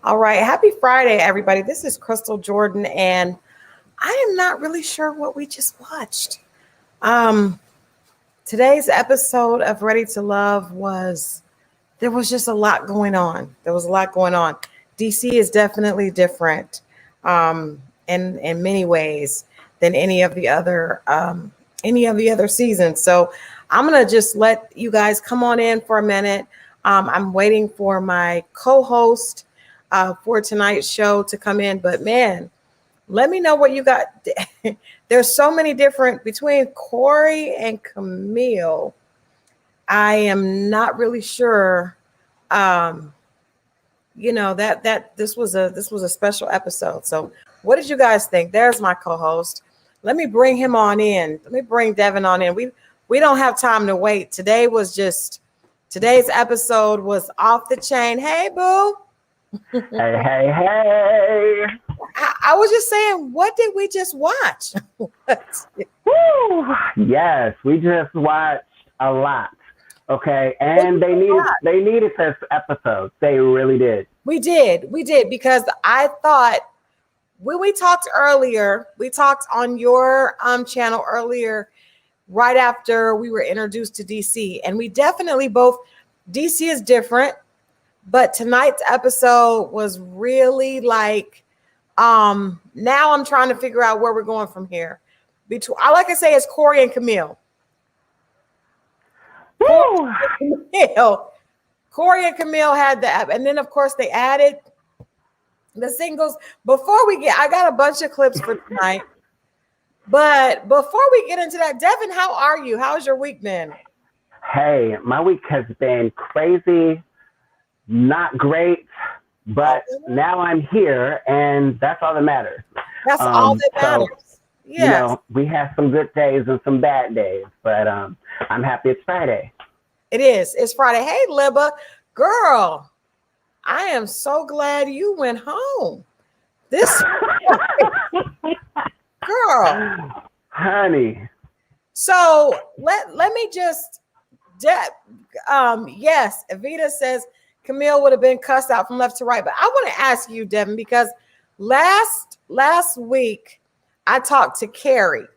All right. Happy Friday, everybody. This is Crystal Jordan, and I am not really sure what we just watched. Um, Today's episode of Ready to Love there was just a lot going on. There was a lot going on. DC is definitely different in many ways than any of the other seasons. So I'm gonna just let you guys come on in for a minute. I'm waiting for my co-host for tonight's show to come in, but man, let me know what you got. There's so many different between Corey and Camille. I am not really sure. That this was a special episode. So what did you guys think? There's my co-host. Let me bring him on in. Let me bring Devin on in. We don't have time to wait. Today's episode was off the chain. Hey, boo. Hey. I was just saying, what did we just watch? Woo! Yes, we just watched a lot. Okay, and they needed this episode. They really did. We did because I thought when we talked earlier, we talked on your channel earlier, right after we were introduced to DC, and we definitely both DC is different, but tonight's episode was really like now I'm trying to figure out where we're going from here. Like I say, it's Corey and Camille. Corey and Camille had the app, and then of course they added the singles. I got a bunch of clips for tonight, but before we get into that, Devin, how are you? How's your week been? Hey, my week has been crazy, not great, but now I'm here, and that's all that matters. That's all that matters. Yes. We have some good days and some bad days, but I'm happy it's Friday. It is. It's Friday. Hey, Libba. Girl, I am so glad you went home. Girl. Honey. So let me just, yes, Evita says Camille would have been cussed out from left to right. But I want to ask you, Devin, because last week I talked to Carrie.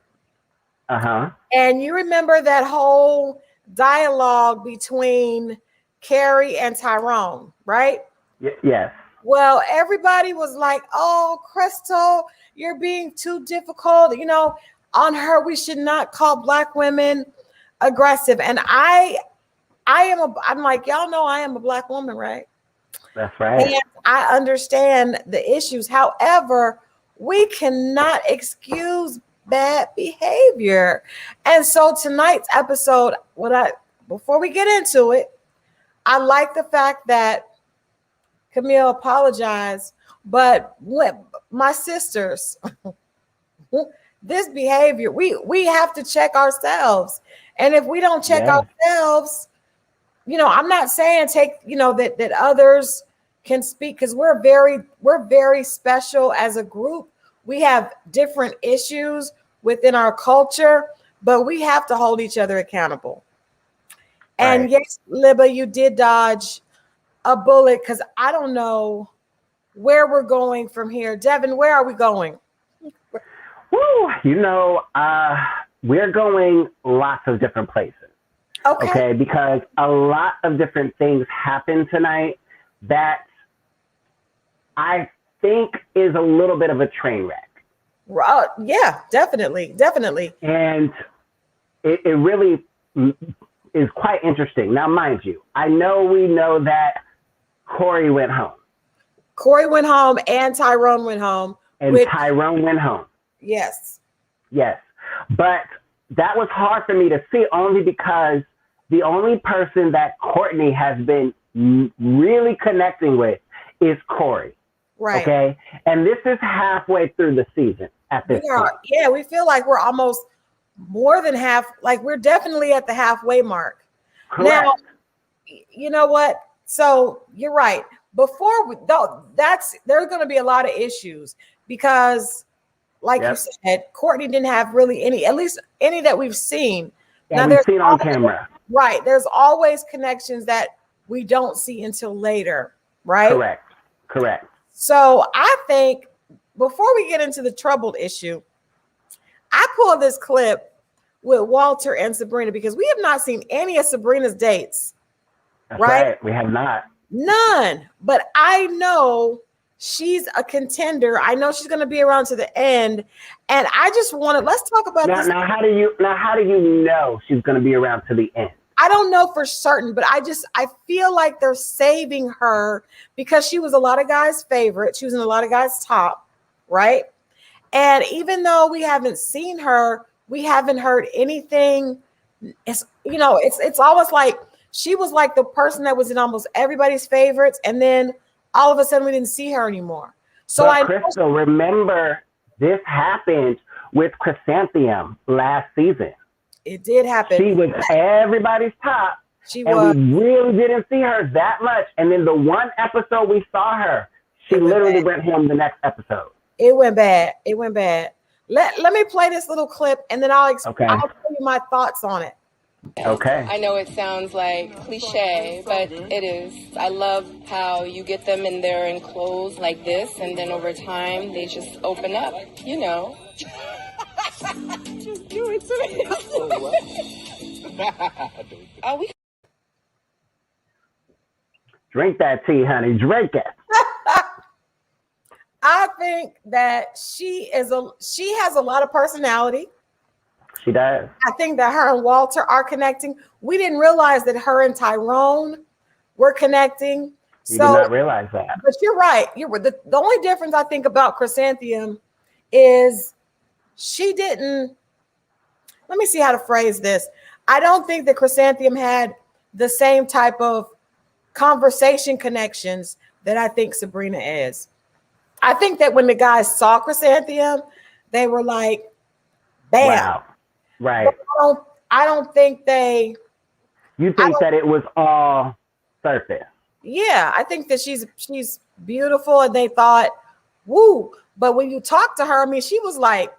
Uh-huh. And you remember that whole dialogue between Carrie and Tyrone, right? Yes. Well, everybody was like, oh, Christal, you're being too difficult. On her, we should not call Black women aggressive. And I'm like, y'all know I am a Black woman, right? That's right. And I understand the issues. However, we cannot excuse bad behavior. And so tonight's episode, before we get into it, I like the fact that Camille apologized, but my sisters, this behavior, we have to check ourselves. And if we don't check ourselves, I'm not saying that others can speak, because we're very special as a group. We have different issues within our culture, but we have to hold each other accountable. And right. Yes, Libba, you did dodge a bullet, because I don't know where we're going from here. Devin, where are we going? Woo! We're going lots of different places. Okay, because a lot of different things happen tonight that I think is a little bit of a train wreck. Yeah, definitely. And it really is quite interesting. Now, mind you, we know that Corey went home. Corey went home and Tyrone went home. Tyrone went home. Yes. But that was hard for me to see, only because the only person that Courtney has been really connecting with is Corey. Right. Okay. And this is halfway through the season at this point. Yeah, we feel like we're almost more than half, like we're definitely at the halfway mark. Correct. Now, you know what? So you're right. There's going to be a lot of issues because, like you said, Courtney didn't have really any, at least any that we've seen. Now, we've seen on camera. Right. There's always connections that we don't see until later. Right. Correct. So I think before we get into the troubled issue, I pulled this clip with Walter and Sabrina because we have not seen any of Sabrina's dates. That's right. We have not. None. But I know she's a contender. I know she's going to be around to the end. And I just let's talk about this. Now, how do you know she's going to be around to the end? I don't know for certain, but I feel like they're saving her because she was a lot of guys' favorite. She was in a lot of guys' top, right? And even though we haven't seen her, we haven't heard anything. It's almost like she was like the person that was in almost everybody's favorites, and then all of a sudden we didn't see her anymore. So Christal, remember this happened with Chrysanthemum last season. It did happen. She was everybody's top. We really didn't see her that much. And then the one episode we saw her, she literally went home the next episode. It went bad. Let me play this little clip, and then I'll tell you my thoughts on it. Okay. I know it sounds like cliche, but it is. I love how you get them in there in clothes like this, and then over time they just open up, you know. Just do it to me. Drink that tea, honey. Drink it. I think that she has a lot of personality. She does. I think that her and Walter are connecting. We didn't realize that her and Tyrone were connecting. You did not realize that. But you're right. The only difference I think about Chrysanthemum is she didn't. Let me see how to phrase this. I don't think that Chrysanthemum had the same type of conversation connections that I think Sabrina is. I think that when the guys saw Chrysanthemum, they were like, bam. Wow. Right. I don't think they. You think that it was all surface? Yeah, I think that she's beautiful, and they thought, woo. But when you talk to her, I mean, she was like,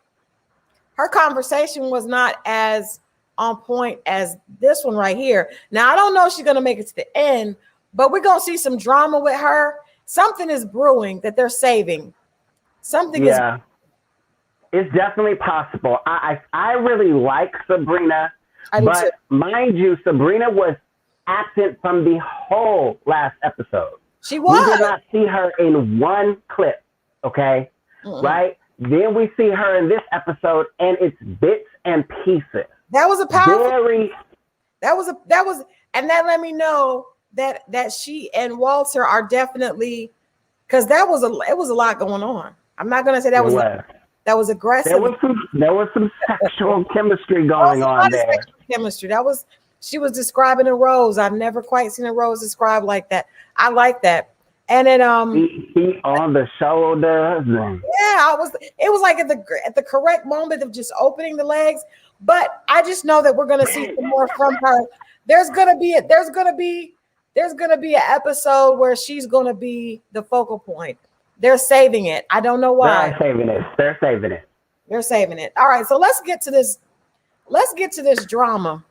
her conversation was not as on point as this one right here. Now, I don't know if she's going to make it to the end, but we're going to see some drama with her. Something is brewing that they're saving. Yeah. It's definitely possible. I really like Sabrina, but mind you, Sabrina was absent from the whole last episode. She was. We did not see her in one clip, okay? Right? Then we see her in this episode, and it's bits and pieces. That was a powerful. And that let me know that she and Walter are definitely, because it was a lot going on. I'm not gonna say that was aggressive. There was some sexual chemistry going on there. Chemistry. She was describing a rose. I've never quite seen a rose described like that. I like that. And then he on the shoulders. It was like at the correct moment of just opening the legs. But I just know that we're gonna see some more from her. There's gonna be an episode where she's gonna be the focal point. They're saving it. I don't know why. They're saving it. All right, so let's get to this drama.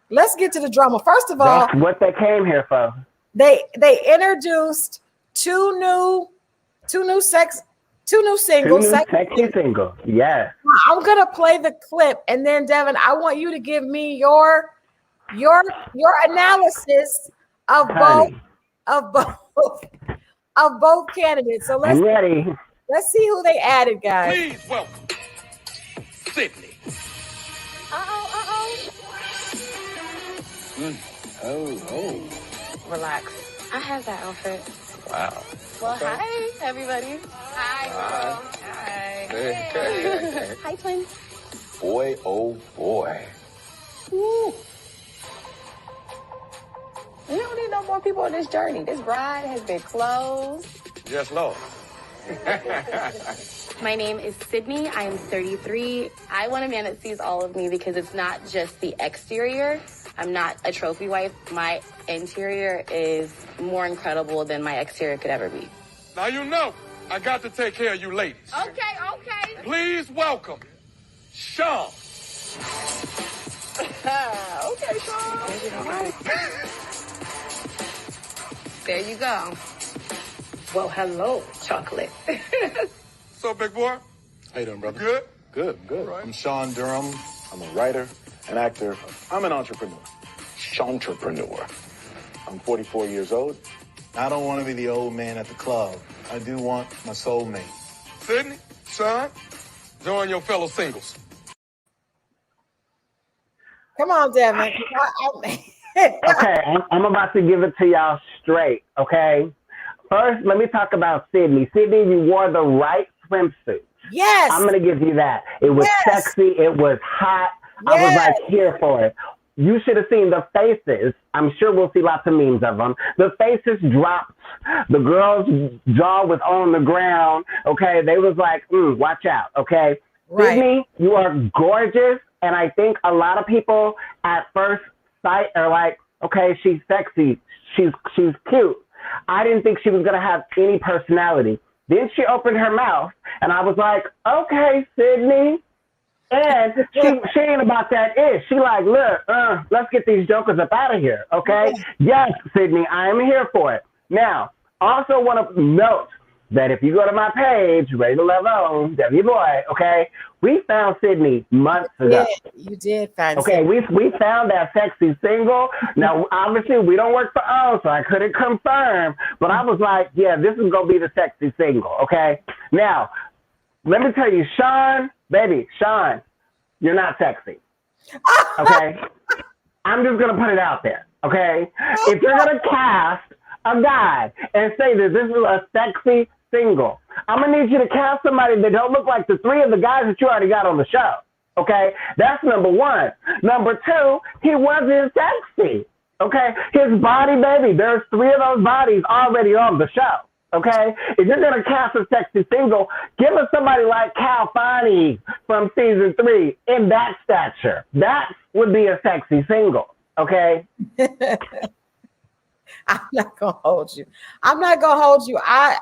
Let's get to the drama. First of all, that's what they came here for. They introduced two new singles. Sexy singles. Yes. I'm gonna play the clip, and then Devin, I want you to give me your analysis of both candidates. So I'm ready. Let's see who they added, guys. Please welcome Sydney. Relax. I have that outfit. Wow. Well, hi, everybody. Hi, girl. Hi. Hey. Hi, twins. Boy, oh boy. Woo. We don't need no more people on this journey. This ride has been closed. Yes, Lord. My name is Sydney. I am 33. I want a man that sees all of me because it's not just the exterior. I'm not a trophy wife. My interior is more incredible than my exterior could ever be. Now you know I got to take care of you ladies. Okay. Please welcome Shawn. Okay, Shawn. There you go. Well, hello, chocolate. So, big boy, How you doing, brother? good? Good. Right. I'm Shawn Durham. I'm a writer, an actor. I'm an entrepreneur. Shawntrepreneur. I'm 44 years old. I don't want to be the old man at the club. I do want my soulmate. Sydney, Shawn, join your fellow singles. Come on, Devin. Okay, I'm about to give it to y'all straight, okay? First, let me talk about Sydney. Sydney, you wore the right swimsuit. Yes. I'm going to give you that. It was sexy. It was hot. Yes. I was like here for it. You should have seen the faces. I'm sure we'll see lots of memes of them. The faces dropped. The girl's jaw was on the ground. Okay, they was like, watch out. Okay, Right. Sydney, you are gorgeous, and I think a lot of people at first sight are like, okay, she's sexy, she's cute. I didn't think she was gonna have any personality. Then she opened her mouth, and I was like, okay, Sydney. And she ain't about that ish. She like, look, let's get these jokers up out of here, okay? Yes, Sydney, I am here for it. Now, also want to note that if you go to my page, Ready to Love On, W Boy, okay, we found Sydney months ago. You did find Okay, Sydney. we found that sexy single. Now, obviously, we don't work for O, so I couldn't confirm. But I was like, yeah, this is going to be the sexy single, okay? Now, let me tell you, Shawn, you're not sexy, okay? I'm just going to put it out there, okay? If you're going to cast a guy and say that this is a sexy single, I'm going to need you to cast somebody that don't look like the three of the guys that you already got on the show, okay? That's number one. Number two, he wasn't sexy, okay? His body, baby, there's three of those bodies already on the show. Okay, if you're gonna cast a sexy single, give us somebody like Cal Fani from season 3 in that stature. That would be a sexy single. Okay. I'm not gonna hold you. I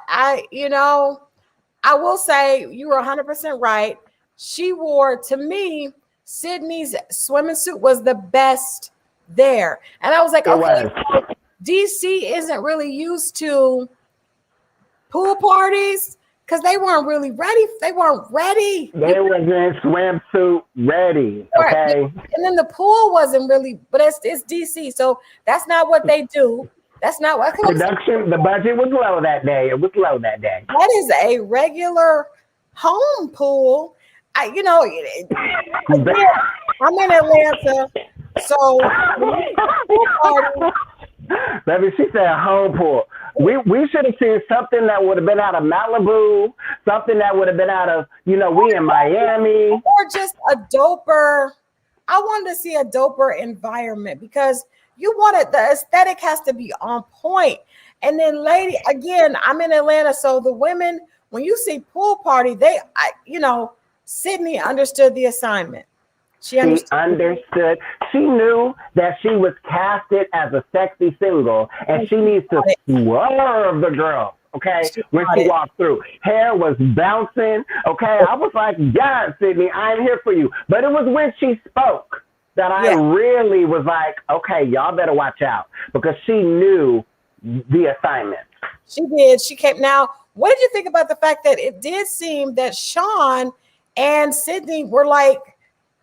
will say you were 100% right. She wore, to me, Sydney's swimming suit was the best there, and I was like, okay, DC isn't really used to pool parties because they weren't really ready. They weren't ready. They wasn't swimsuit ready. Okay. And then the pool wasn't really, but it's DC, so that's not what they do. That's not what production. The budget was low that day. It was low that day. That is a regular home pool. I'm in Atlanta, so pool party. Baby, she said home pool. We should have seen something that would have been out of Malibu, something that would have been out of, we in Miami. Or just a doper. I wanted to see a doper environment because the aesthetic has to be on point. And then again, I'm in Atlanta, so the women, when you see pool party, Sydney understood the assignment. She understood. She knew that she was casted as a sexy single, and she needs to swerve the girl, okay, when she walked through. Hair was bouncing, okay? I was like, yeah, Sydney, I'm here for you. But it was when she spoke that I really was like, okay, y'all better watch out, because she knew the assignment. She did. She came. Now, what did you think about the fact that it did seem that Shawn and Sydney were like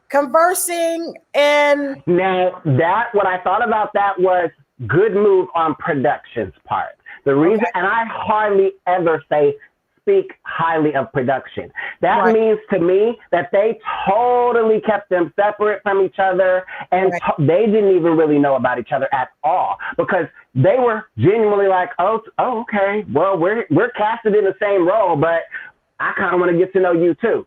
conversing? And now what I thought about that was good move on production's part. The reason, and I hardly ever speak highly of production. That means to me that they totally kept them separate from each other, and they didn't even really know about each other at all, because they were genuinely like, oh, okay, well, we're casted in the same role, but I kind of want to get to know you too.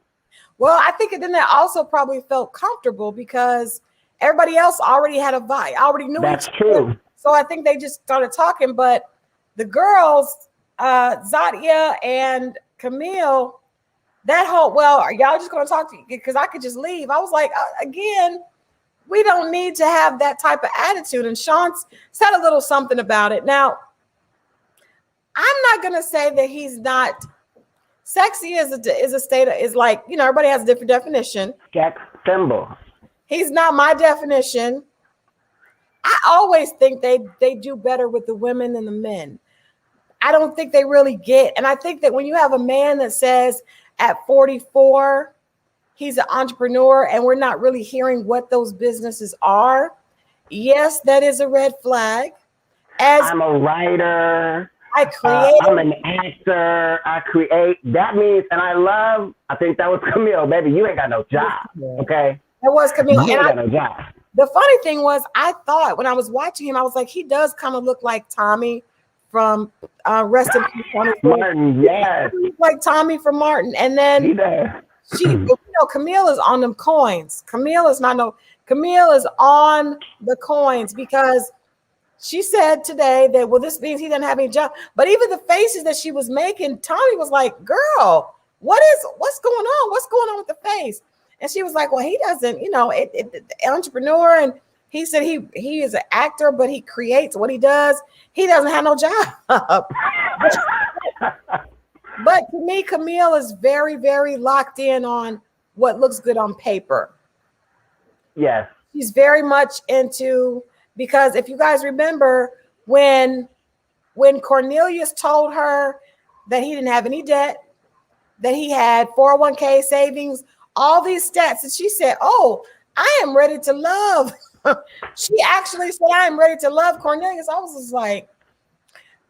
Well, I think then they also probably felt comfortable because everybody else already had a vibe, already knew That's each true. other. So I think they just started talking. But the girls, Zadia and Camille, are y'all just going to talk to you? Because I could just leave. I was like, again, we don't need to have that type of attitude. And Shawn said a little something about it. Now, I'm not going to say that he's not. Sexy is a state of, is like, everybody has a different definition. Sex symbol. He's not my definition. I always think they do better with the women than the men. I don't think they really get. And I think that when you have a man that says at 44, he's an entrepreneur and we're not really hearing what those businesses are. Yes, that is a red flag. As I'm a writer. I create. I'm an actor. I create. That means, and I think that was Camille, baby. You ain't got no job. Okay. That was Camille. You ain't got no job. The funny thing was, I thought when I was watching him, I was like, he does kind of look like Tommy from Rest in Peace. Martin, yes. Like Tommy from Martin. And then Camille is on them coins. Camille is on the coins because she said today that, well, this means he doesn't have any job. But even the faces that she was making, Tommy was like, girl, what's going on? What's going on with the face? And she was like, well, he doesn't, the entrepreneur. And he said he is an actor, but he creates what he does. He doesn't have no job. But to me, Camille is very, very locked in on what looks good on paper. Yes. She's very much into, because if you guys remember when Cornelius told her that he didn't have any debt, that he had 401k savings, all these stats, and she said, oh, I am ready to love. She actually said, I am ready to love Cornelius. I was just like,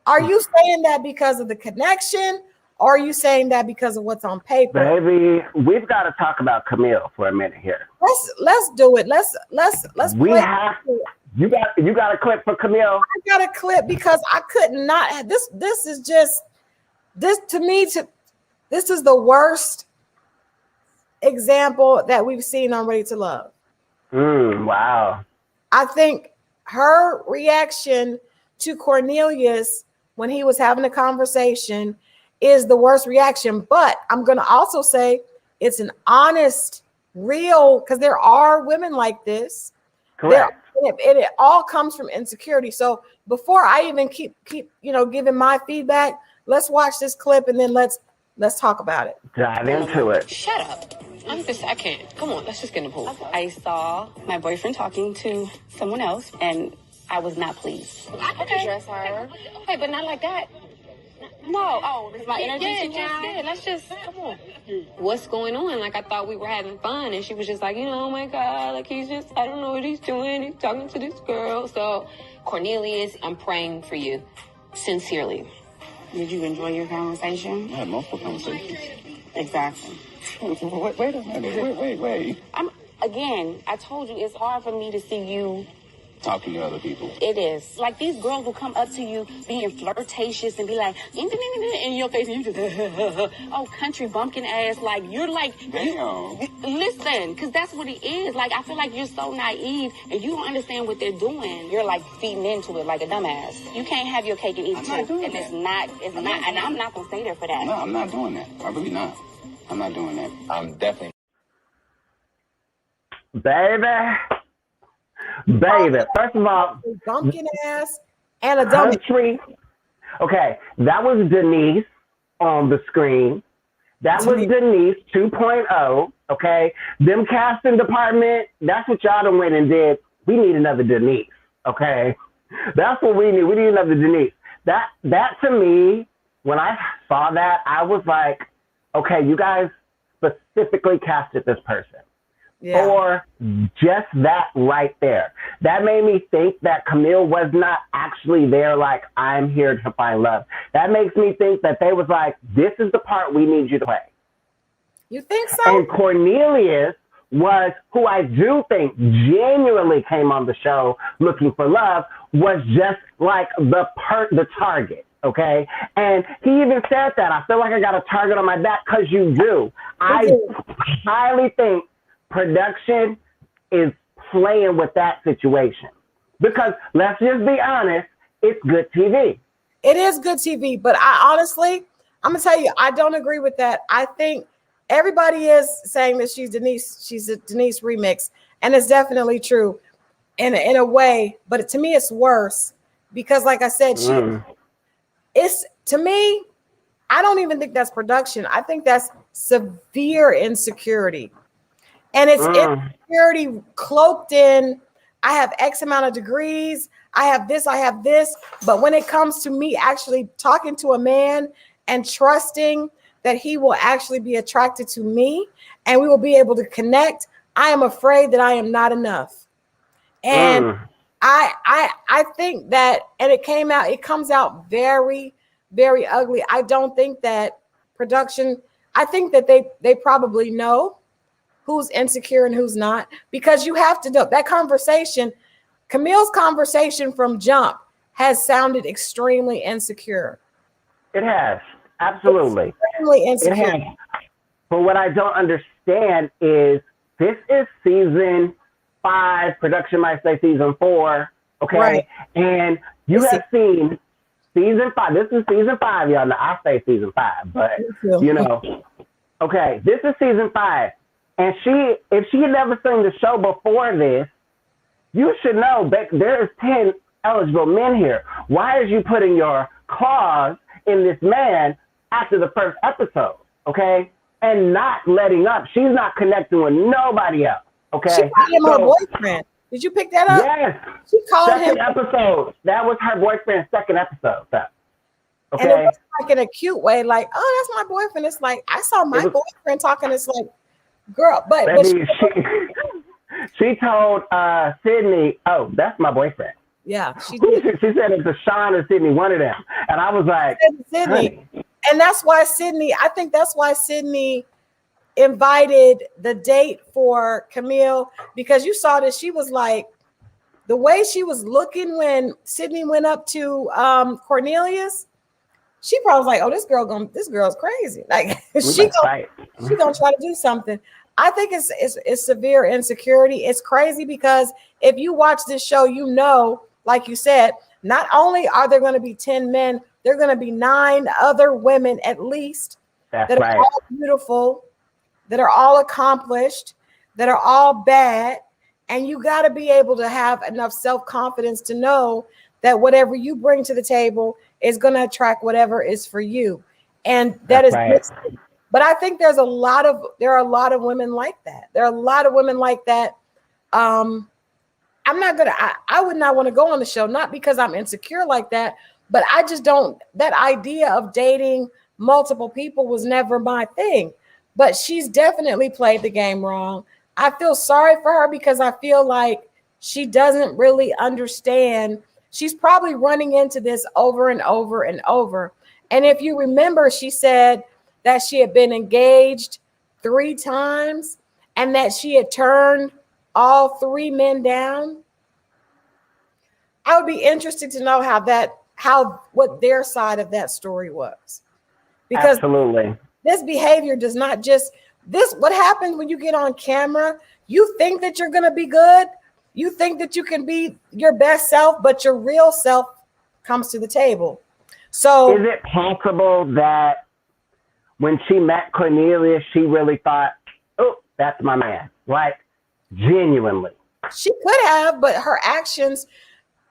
are you saying that because of the connection? Or are you saying that because of what's on paper? Baby, we've got to talk about Camille for a minute here. Let's do it. Let's we have you got a clip for Camille? I got a clip because I could not have this is just this to me this is the worst example that we've seen on Ready to Love. Wow. I think her reaction to Cornelius when he was having a conversation is the worst reaction. But I'm going to also say it's an honest, real, because there are women like this. Correct. It all comes from insecurity. So before I even keep giving my feedback, let's watch this clip and then let's talk about it. Dive into it. Shut up. I can't. Come on, let's just get in the pool. I saw my boyfriend talking to someone else, and I was not pleased. I can address her. Okay, but not like that. No. Is my energy too high? Let's just, come on. What's going on? Like, I thought we were having fun, and she was just like, oh my God, like, he's just, I don't know what he's doing. He's talking to this girl. So, Cornelius, I'm praying for you. Sincerely. Did you enjoy your conversation? I had multiple conversations. Exactly. Wait a minute. Wait. Again, I told you it's hard for me to see you Talking to other people. It is. Like, these girls will come up to you being flirtatious and be like, in your face, and you just, oh, country bumpkin ass. Like, you're like, damn. Listen, because that's what it is. Like, I feel like you're so naive and you don't understand what they're doing. You're like feeding into it like a dumbass. You can't have your cake and eat it too. And it's not, and I'm not going to stay there for that. No, I'm not doing that. I'm really not. I'm not doing that. I'm definitely. Baby, first of all, bumpkin ass and a dummy. Country. Okay, that was Denise on the screen. That was Denise 2.0. Okay, them casting department. That's what y'all done went and did. We need another Denise. Okay, that's what we need. We need another Denise. That to me, when I saw that, I was like, okay, you guys specifically casted this person. Yeah. Or just that right there. That made me think that Camille was not actually there like, I'm here to find love. That makes me think that they was like, this is the part we need you to play. You think so? And Cornelius was, who I do think genuinely came on the show looking for love, was just like the target. Okay. And he even said that. I feel like I got a target on my back because you do. I highly think production is playing with that situation because let's just be honest, it's good TV. It is good TV, but I'm gonna tell you, I don't agree with that. I think everybody is saying that she's a Denise remix, and it's definitely true in a way, but to me it's worse because like I said, it's to me, I don't even think that's production. I think that's severe insecurity. And it's insecurity cloaked in I have X amount of degrees. I have this. But when it comes to me actually talking to a man and trusting that he will actually be attracted to me and we will be able to connect, I am afraid that I am not enough. And I think that, and it comes out very, very ugly. I don't think that production, I think that they probably know who's insecure and who's not, because you have to know that conversation. Camille's conversation from jump has sounded extremely insecure. It has, absolutely. Extremely insecure. It has. But what I don't understand is this is season 5, production might say season 4, okay? Right. And you have seen season 5. This is season 5, y'all. Now, I say season 5, but, you know, okay, this is season 5. And if she had never seen the show before this, you should know that there is 10 eligible men here. Why is you putting your claws in this man after the first episode, okay? And not letting up. She's not connecting with nobody else, okay? She called him her boyfriend. Did you pick that up? Yes. She called him. Second episode. That was her boyfriend's second episode. So. Okay. And it was like in a cute way, like, oh, that's my boyfriend. It's like, I saw my boyfriend talking. It's like, girl, but she told Sydney, oh, that's my boyfriend. Yeah, she did. She said it's a Shawn or Sydney, one of them. And I was like, Sydney. And that's why I think that's why Sydney invited the date for Camille, because you saw that she was like, the way she was looking when Sydney went up to Cornelius, she probably was like, oh, this girl's crazy. Like she gonna try to do something. I think it's severe insecurity. It's crazy because if you watch this show, you know, like you said, not only are there going to be 10 men, there are going to be 9 other women at least that are all beautiful, that are all accomplished, that are all bad. And you got to be able to have enough self-confidence to know that whatever you bring to the table is going to attract whatever is for you. And that is right. But I think there are a lot of women like that. There are a lot of women like that. I would not want to go on the show, not because I'm insecure like that, but I just don't, that idea of dating multiple people was never my thing. But she's definitely played the game wrong. I feel sorry for her because I feel like she doesn't really understand. She's probably running into this over and over and over. And if you remember, she said that she had been engaged 3 times and that she had turned all 3 men down. I would be interested to know what their side of that story was. Because absolutely, this behavior does not just what happens when you get on camera. You think that you're going to be good. You think that you can be your best self, but your real self comes to the table. So is it possible that when she met Cornelius, she really thought, oh, that's my man, like genuinely? She could have, but her actions,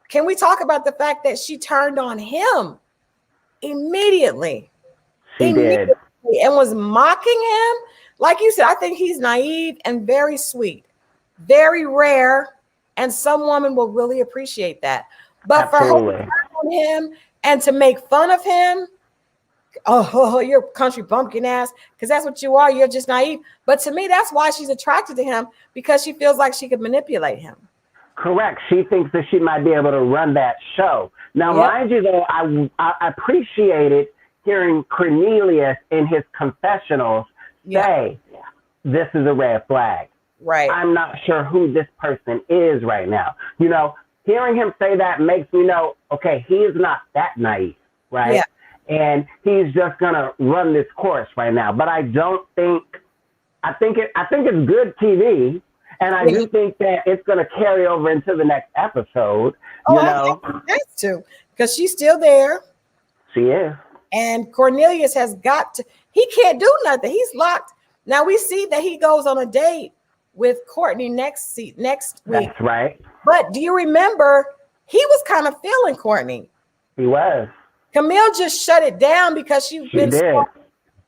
can we talk about the fact that she turned on him immediately? She did. And was mocking him. Like you said, I think he's naive and very sweet, very rare. And some woman will really appreciate that. But absolutely, for her to turn on him and to make fun of him, oh, you're country bumpkin ass, because that's what you are. You're just naive. But to me, that's why she's attracted to him, because she feels like she could manipulate him. Correct. She thinks that she might be able to run that show. Now, mind you, though, I appreciated hearing Cornelius in his confessionals say, this is a red flag. Right. I'm not sure who this person is right now. You know, hearing him say that makes me know, okay, he is not that naive, right? Yeah. And he's just gonna run this course right now. But I don't think, I think it's good TV, and I do think that it's gonna carry over into the next episode. Oh, I think it has to, because she's still there. She is. And Cornelius has got to, he can't do nothing. He's locked. Now we see that he goes on a date with Courtney next week. That's right. But do you remember, he was kind of feeling Courtney. He was. Camille just shut it down because she's been so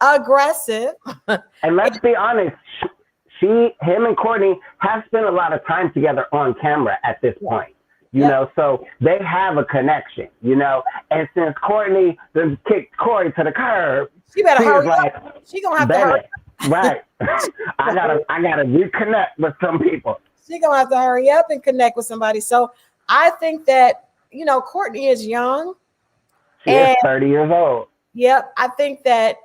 aggressive. And let's be honest, him and Courtney have spent a lot of time together on camera at this point. You know, so they have a connection, you know. And since Courtney then kicked Corey to the curb, she better hurry like, up. She gonna have to hurry. Right. I gotta reconnect with some people. She gonna have to hurry up and connect with somebody. So I think that, you know, Courtney is young. She is 30 years old. Yep. I think that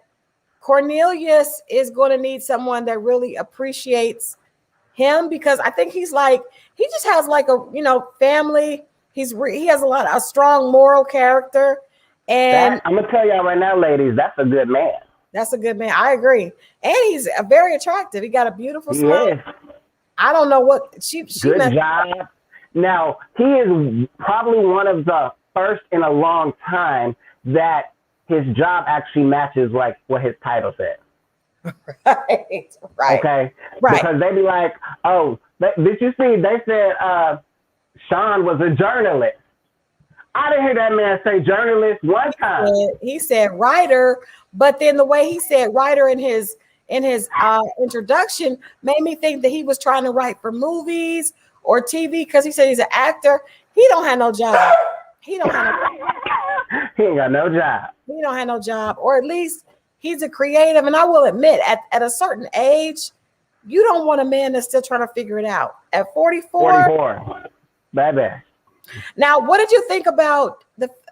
Cornelius is going to need someone that really appreciates him, because I think he just has like a, you know, family. He has a strong moral character. And I'm gonna tell y'all right now, ladies, that's a good man. That's a good man. I agree. And he's very attractive. He got a beautiful smile. Is. I don't know what she good job. Now, he is probably one of the first in a long time that his job actually matches like what his title said. Right. Okay. Right. Because they be like, oh, did you see? They said Shawn was a journalist. I didn't hear that man say journalist one time. He said writer, but then the way he said writer in his introduction made me think that he was trying to write for movies or TV, because he said he's an actor. He don't have no job. He ain't got no job. He don't have no job, or at least he's a creative. And I will admit, at a certain age, you don't want a man that's still trying to figure it out. At 44, baby. Now, what did you think about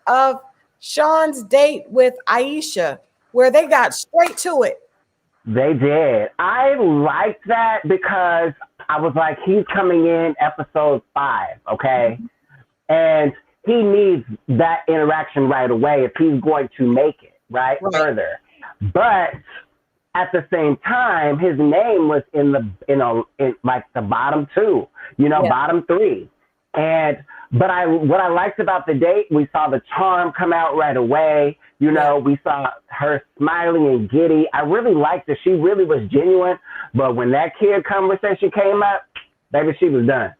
of Shawn's date with Aisha, where they got straight to it? They did. I liked that because I was like, he's coming in episode 5, okay? And he needs that interaction right away if he's going to make it, right? Further. But at the same time, his name was in like the bottom 2, you know, bottom 3. But what I liked about the date, we saw the charm come out right away. You know, we saw her smiling and giddy. I really liked that. She really was genuine. But when that kid conversation came up, baby, she was done.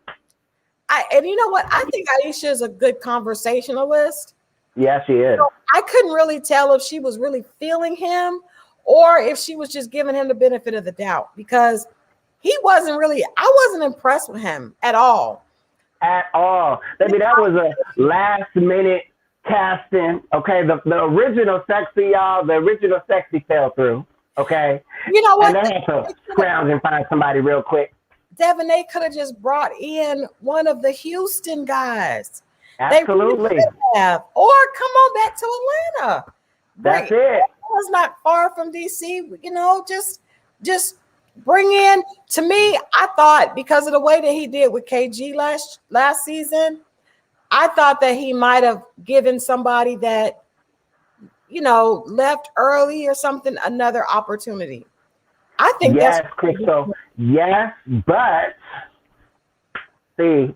And you know what? I think Aisha is a good conversationalist. Yeah, she is. So I couldn't really tell if she was really feeling him or if she was just giving him the benefit of the doubt, because I wasn't impressed with him at all. At all. Baby, that was a last minute casting. Okay, the original sexy, y'all, the original sexy fell through. Okay. You know what? And they had to scrounge and find somebody real quick. Devin, they could have just brought in one of the Houston guys. Absolutely. They really have. Or come on back to Atlanta. That's it. It was not far from DC. You know, just bring in, to me, I thought because of the way that he did with KG last season, I thought that he might have given somebody that, you know, left early or something another opportunity. I think that's Christal. Yes, but see,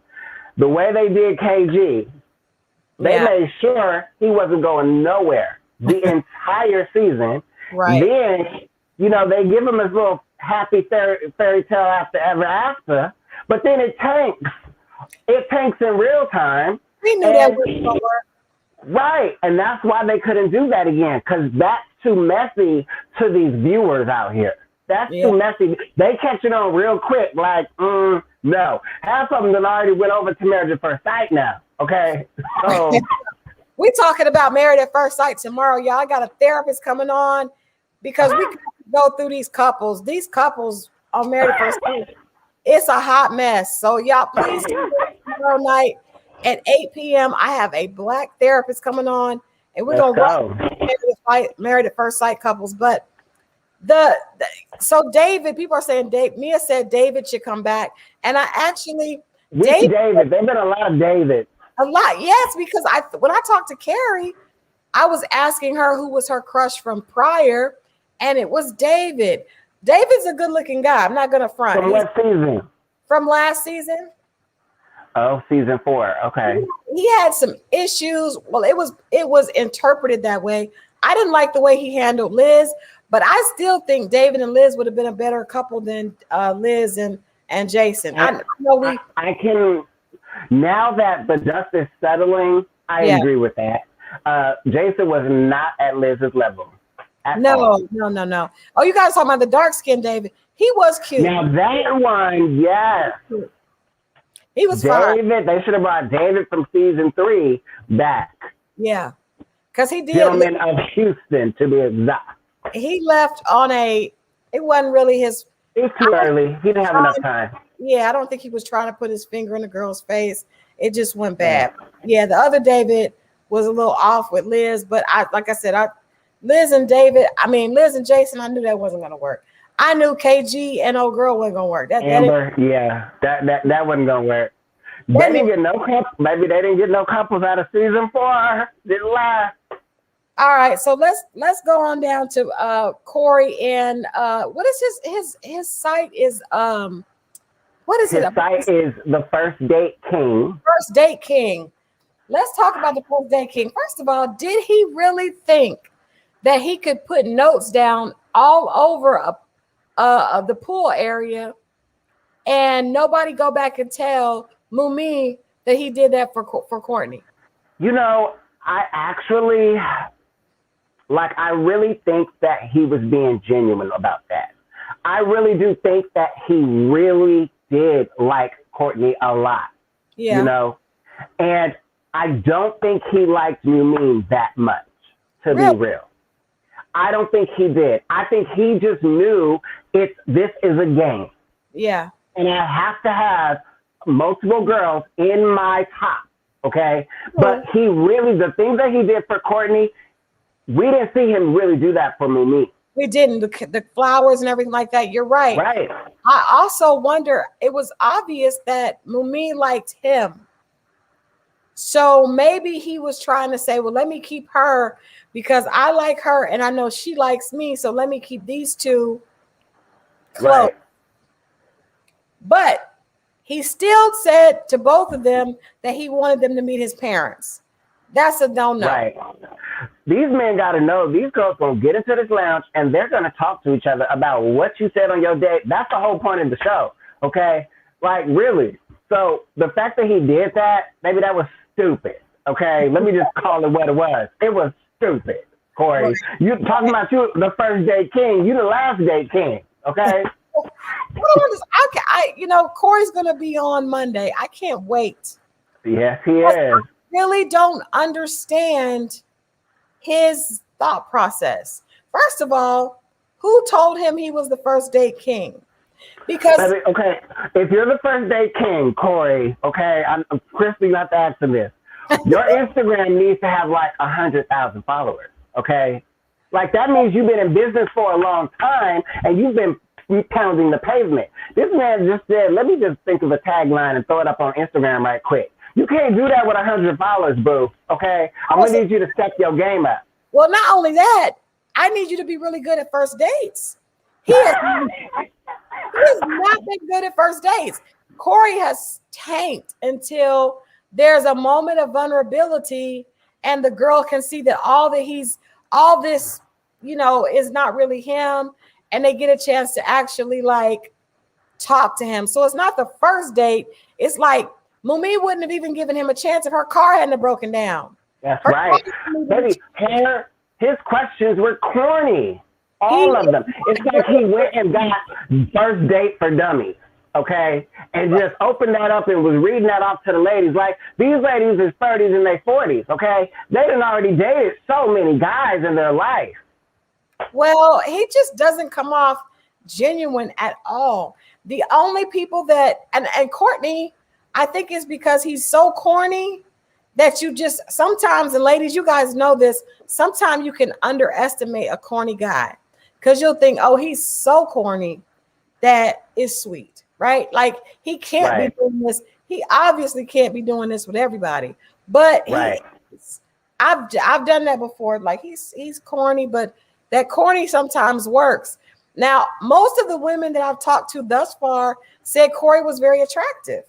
the way they did KG, they made sure he wasn't going nowhere the entire season. Right. Then, you know, they give him his little happy fairy tale ever after, but then it tanks. It tanks in real time. We knew that was over. Right, and that's why they couldn't do that again, because that's too messy to these viewers out here. That's too messy. They catch it on real quick, like, no. Half of them that already went over to Married at First Sight now, okay? So we talking about Married at First Sight tomorrow, y'all. I got a therapist coming on because we can go through these couples. These couples on Married at First Sight, it's a hot mess. So y'all, please, tomorrow night at 8 p.m., I have a Black therapist coming on, and we're going to watch Married at First Sight couples. But so David, people are saying Mia said David should come back, and I actually David. There've been a lot of David. A lot, yes, because when I talked to Carrie, I was asking her who was her crush from prior, and it was David. David's a good-looking guy. I'm not gonna front. From what season? From last season. Oh, season 4. Okay. He had some issues. Well, it was interpreted that way. I didn't like the way he handled Liz. But I still think David and Liz would have been a better couple than Liz and Jason. I can, now that the dust is settling, I agree with that. Jason was not at Liz's level. No. Oh, you guys talking about the dark skinned David. He was cute. Now that one, yes. He was fine. David, they should have brought David from season 3 back. Yeah. Because he did. Gentleman of Houston, to be exact. He left on it wasn't really his. It was too early. He didn't have enough time. Yeah, I don't think he was trying to put his finger in the girl's face. It just went bad. Yeah, the other David was a little off with Liz, but Liz and Jason, I knew that wasn't going to work. I knew KG and old girl wasn't going to work. Amber, that wasn't going to work. They didn't get no couples. Maybe they didn't get no couples out of season 4. Didn't lie. All right, so let's go on down to Corey and what is his site is what is his site is the First Date King. First Date King. Let's talk about the First Date King. First of all, did he really think that he could put notes down all over the pool area and nobody go back and tell Mumi that he did that for Courtney? You know, I really think that he was being genuine about that. I really do think that he really did like Courtney a lot. Yeah. You know, and I don't think he liked Mumi that much, to be real. I don't think he did. I think he just knew this is a game. Yeah. And I have to have multiple girls in my top, okay? But he really, the things that he did for Courtney, we didn't see him really do that for Mumi. We didn't. The flowers and everything like that. You're right. Right. I also wonder, it was obvious that Mumi liked him. So maybe he was trying to say, well, let me keep her because I like her and I know she likes me. So let me keep these two close. Right. But he still said to both of them that he wanted them to meet his parents. That's a don't know. Right. These men got to know these girls going to get into this lounge and they're going to talk to each other about what you said on your date. That's the whole point of the show. Okay. Like, really. So the fact that he did that, maybe that was stupid. Okay. Let me just call it what it was. It was stupid, Corey. You talking about you, the first date king. You the last date king. Okay. Corey's going to be on Monday. I can't wait. Yes, he is. I really don't understand his thought process. First of all, who told him he was the first date king? Because okay, if you're the first date king, Corey, okay, Christal, you have to ask him this. Your Instagram needs to have like 100,000 followers, okay? Like that means you've been in business for a long time and you've been pounding the pavement. This man just said, let me just think of a tagline and throw it up on Instagram right quick. You can't do that with 100 followers, boo. Okay, I'm gonna need you to step your game up. Well, not only that, I need you to be really good at first dates. He has not been good at first dates. Corey has tanked until there's a moment of vulnerability, and the girl can see that all this, is not really him, and they get a chance to actually like talk to him. So it's not the first date. It's like Mumi wouldn't have even given him a chance if her car hadn't broken down. That's right. Baby, his questions were corny. All of them. It's like he went and got First Date for Dummies, okay? And just opened that up and was reading that off to the ladies. Like, these ladies is 30s and they 40s, okay? They done already dated so many guys in their life. Well, he just doesn't come off genuine at all. The only people that, and Courtney, I think it's because he's so corny that you just sometimes, and ladies, you guys know this, sometimes you can underestimate a corny guy because you'll think, oh, he's so corny that is sweet, right? Like he can't be doing this. He obviously can't be doing this with everybody, but I've done that before. Like he's corny, but that corny sometimes works. Now, most of the women that I've talked to thus far said Corey was very attractive.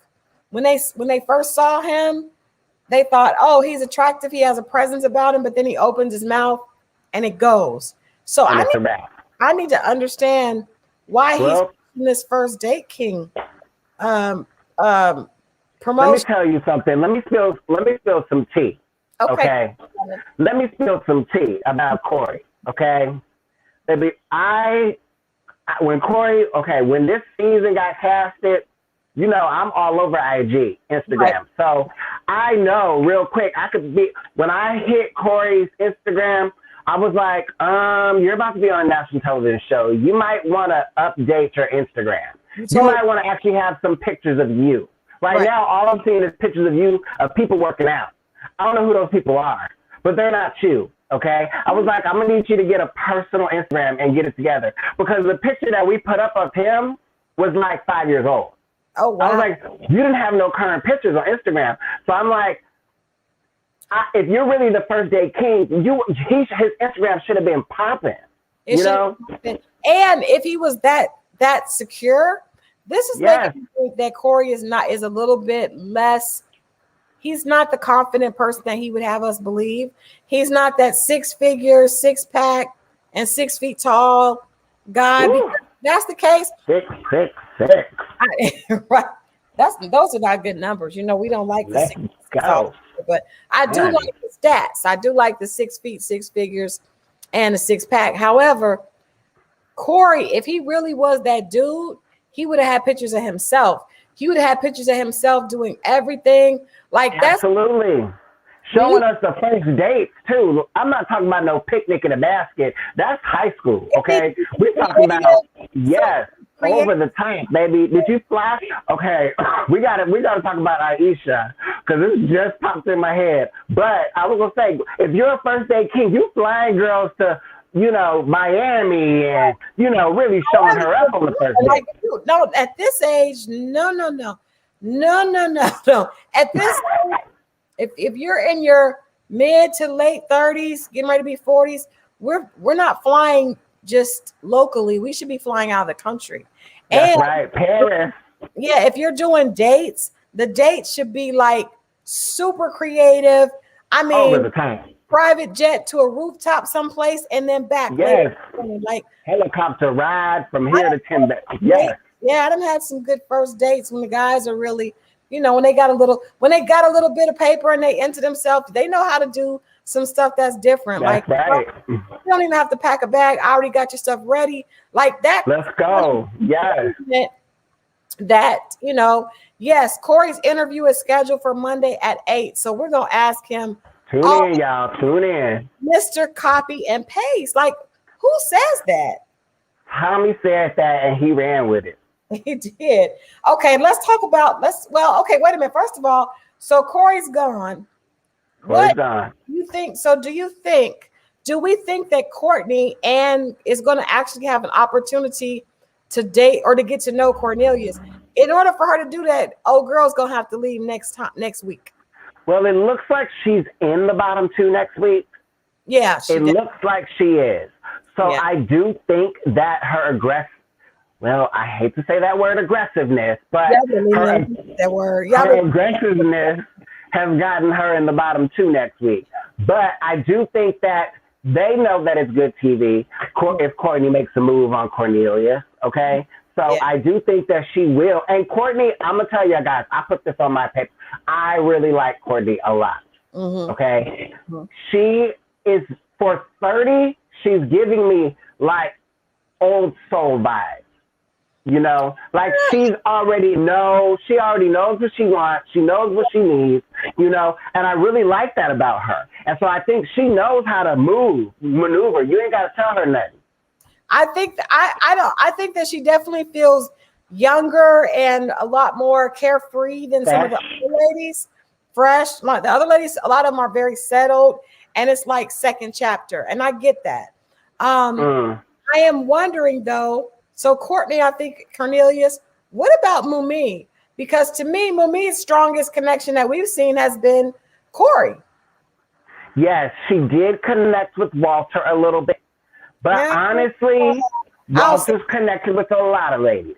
When they first saw him, they thought, oh, he's attractive. He has a presence about him, but then he opens his mouth and it goes. So I need to understand why he's in this First Date King promotion. Let me tell you something. Let me spill some tea. Okay. Let me spill some tea about Corey. Okay. Baby, I when this season got casted, you know, I'm all over IG, Instagram. Right. So I know real quick, when I hit Corey's Instagram, I was like, you're about to be on a national television show. You might want to update your Instagram. You might want to actually have some pictures of you. Right now, all I'm seeing is pictures of you, of people working out. I don't know who those people are, but they're not you, okay? I was like, I'm going to need you to get a personal Instagram and get it together. Because the picture that we put up of him was like 5 years old. Oh, wow. I was like, you didn't have no current pictures on Instagram. So I'm like, if you're really the first day king, his Instagram should have been popping, you know? And if he was that secure, this is making me think that Corey is a little bit less. He's not the confident person that he would have us believe. He's not that 6-figure, 6-pack, and 6 feet tall guy. Because that's the case. 6'6". Right. Those are not good numbers. You know, we don't like the 6 go. But I do like the stats. I do like the 6 feet, 6 figures, and a 6-pack. However, Corey, if he really was that dude, he would have had pictures of himself. He would have had pictures of himself doing everything. Like absolutely. Showing us the first dates too. I'm not talking about no picnic in a basket. That's high school, okay? We're talking about over the top, baby. Did you fly? Okay, we gotta talk about Aisha because this just popped in my head. But I was gonna say, if you're a first day king, you flying girls to, you know, Miami and, you know, really showing her up on the first day. No, at this age, no. At this age, if you're in your mid to late 30s, getting ready to be 40s, we're not flying just locally. We should be flying out of the country. That's right, Paris. Yeah, if you're doing dates, the dates should be like super creative. I mean, over the time. Private jet to a rooftop someplace and then back. Yes. Like helicopter ride from here to Timbuktu. Yes. Yeah, I done had some good first dates when the guys are really, you know, when they got a little bit of paper and they enter themselves, they know how to do some stuff that's different. That's right. You don't even have to pack a bag. I already got your stuff ready. Like that. Let's go. Yes. That, you know, yes, Corey's interview is scheduled for Monday at 8. So we're going to ask him. Tune in, y'all. Tune in. Mr. Copy and Paste. Like, who says that? Tommy said that and he ran with it. He did. Okay, let's talk about, wait a minute. First of all, so Corey's gone. Corey's gone. Do we think that Courtney is going to actually have an opportunity to date or to get to know Cornelius? In order for her to do that, old girl's going to have to leave next week. Well, it looks like she's in the bottom 2 next week. Yeah. Looks like she is. So I do think that her I hate to say that word aggressiveness, but her aggressiveness has gotten her in the bottom 2 next week. But I do think that they know that it's good TV if Courtney makes a move on Cornelius, okay? So I do think that she will. And Courtney, I'm going to tell you guys, I put this on my paper. I really like Courtney a lot, okay? Mm-hmm. She is, for 30, she's giving me like old soul vibes. You know, like she already knows what she wants. She knows what she needs, you know, and I really like that about her. And so I think she knows how to maneuver. You ain't got to tell her nothing. I think I think that she definitely feels younger and a lot more carefree than some of the other ladies. Fresh. Like the other ladies, a lot of them are very settled and it's like second chapter. And I get that. I am wondering though, so Courtney, I think Cornelius, what about Mumi? Because to me, Mumi's strongest connection that we've seen has been Corey. Yes, she did connect with Walter a little bit. But honestly, Walter's connected with a lot of ladies.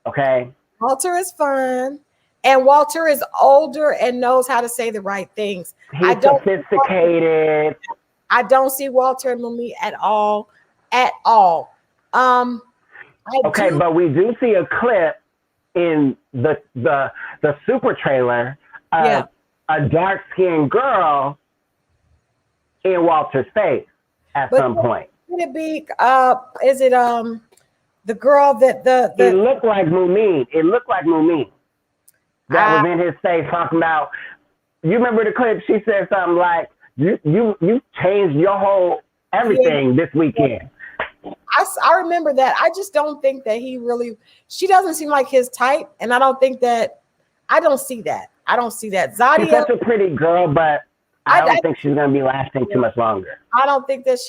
Okay? Walter is fun. And Walter is older and knows how to say the right things. He's sophisticated. I don't see Walter and Mumi at all. But we do see a clip in the super trailer of a dark-skinned girl in Walter's face at some point. Could it be the girl that It looked like Mumin. It looked like Mumin. That was in his face talking about. You remember the clip? She said something like, "You changed your whole everything this weekend." I remember that. I just don't think that she doesn't seem like his type, and I don't see that. I don't see that. Zadia, she's such a pretty girl, but I don't think she's going to be lasting too much longer. I don't think that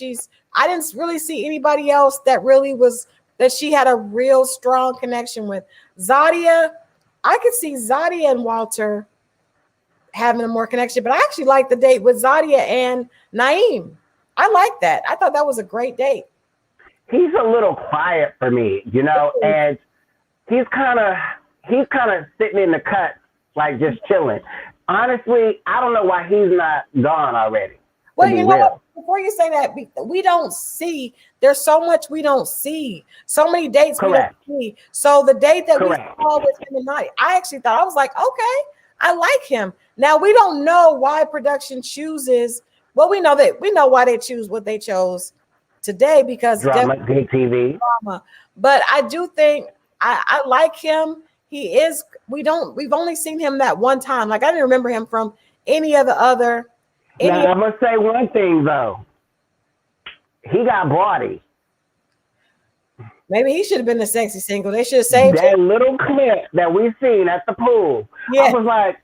I didn't really see anybody else that really that she had a real strong connection with. Zadia, I could see Zadia and Walter having a more connection, but I actually like the date with Zadia and Naeem. I like that. I thought that was a great date. He's a little quiet for me, and he's kind of sitting in the cut, like just chilling. Honestly, I don't know why he's not gone already. Well, you know what? Before you say that, we don't see. There's so much we don't see. So many dates Correct. we don't see. So the date that Correct. we saw with him and Nadia, I actually thought, I was like, okay, I like him. Now we don't know why production chooses. Well, we know why they choose what they chose today because drama, good TV. Drama. But I do think I like him. He is. We've only seen him that one time. Like I didn't remember him from any of the other. Now, I'm gonna say one thing though. He got body. Maybe he should have been the sexy single. They should have saved that him. little clip that we seen at the pool. Yeah. I was like,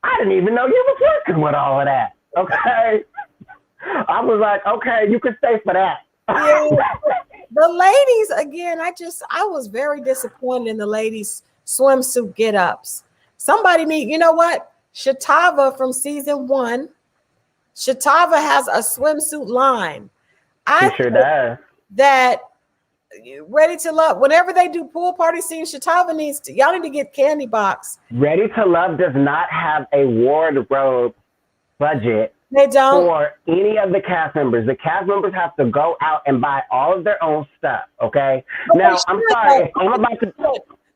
I didn't even know you was working with all of that. Okay. I was like, okay, you can stay for that. Yeah. The ladies, again, I was very disappointed in the ladies' swimsuit get-ups. Somebody you know what? Shatava from season 1. Shatava has a swimsuit line. She sure does. That Ready to Love, whenever they do pool party scenes, Shatava y'all need to get Candy Box. Ready to Love does not have a wardrobe budget. They don't. For any of the cast members. The cast members have to go out and buy all of their own stuff, okay? But now, I'm sorry. I'm about to...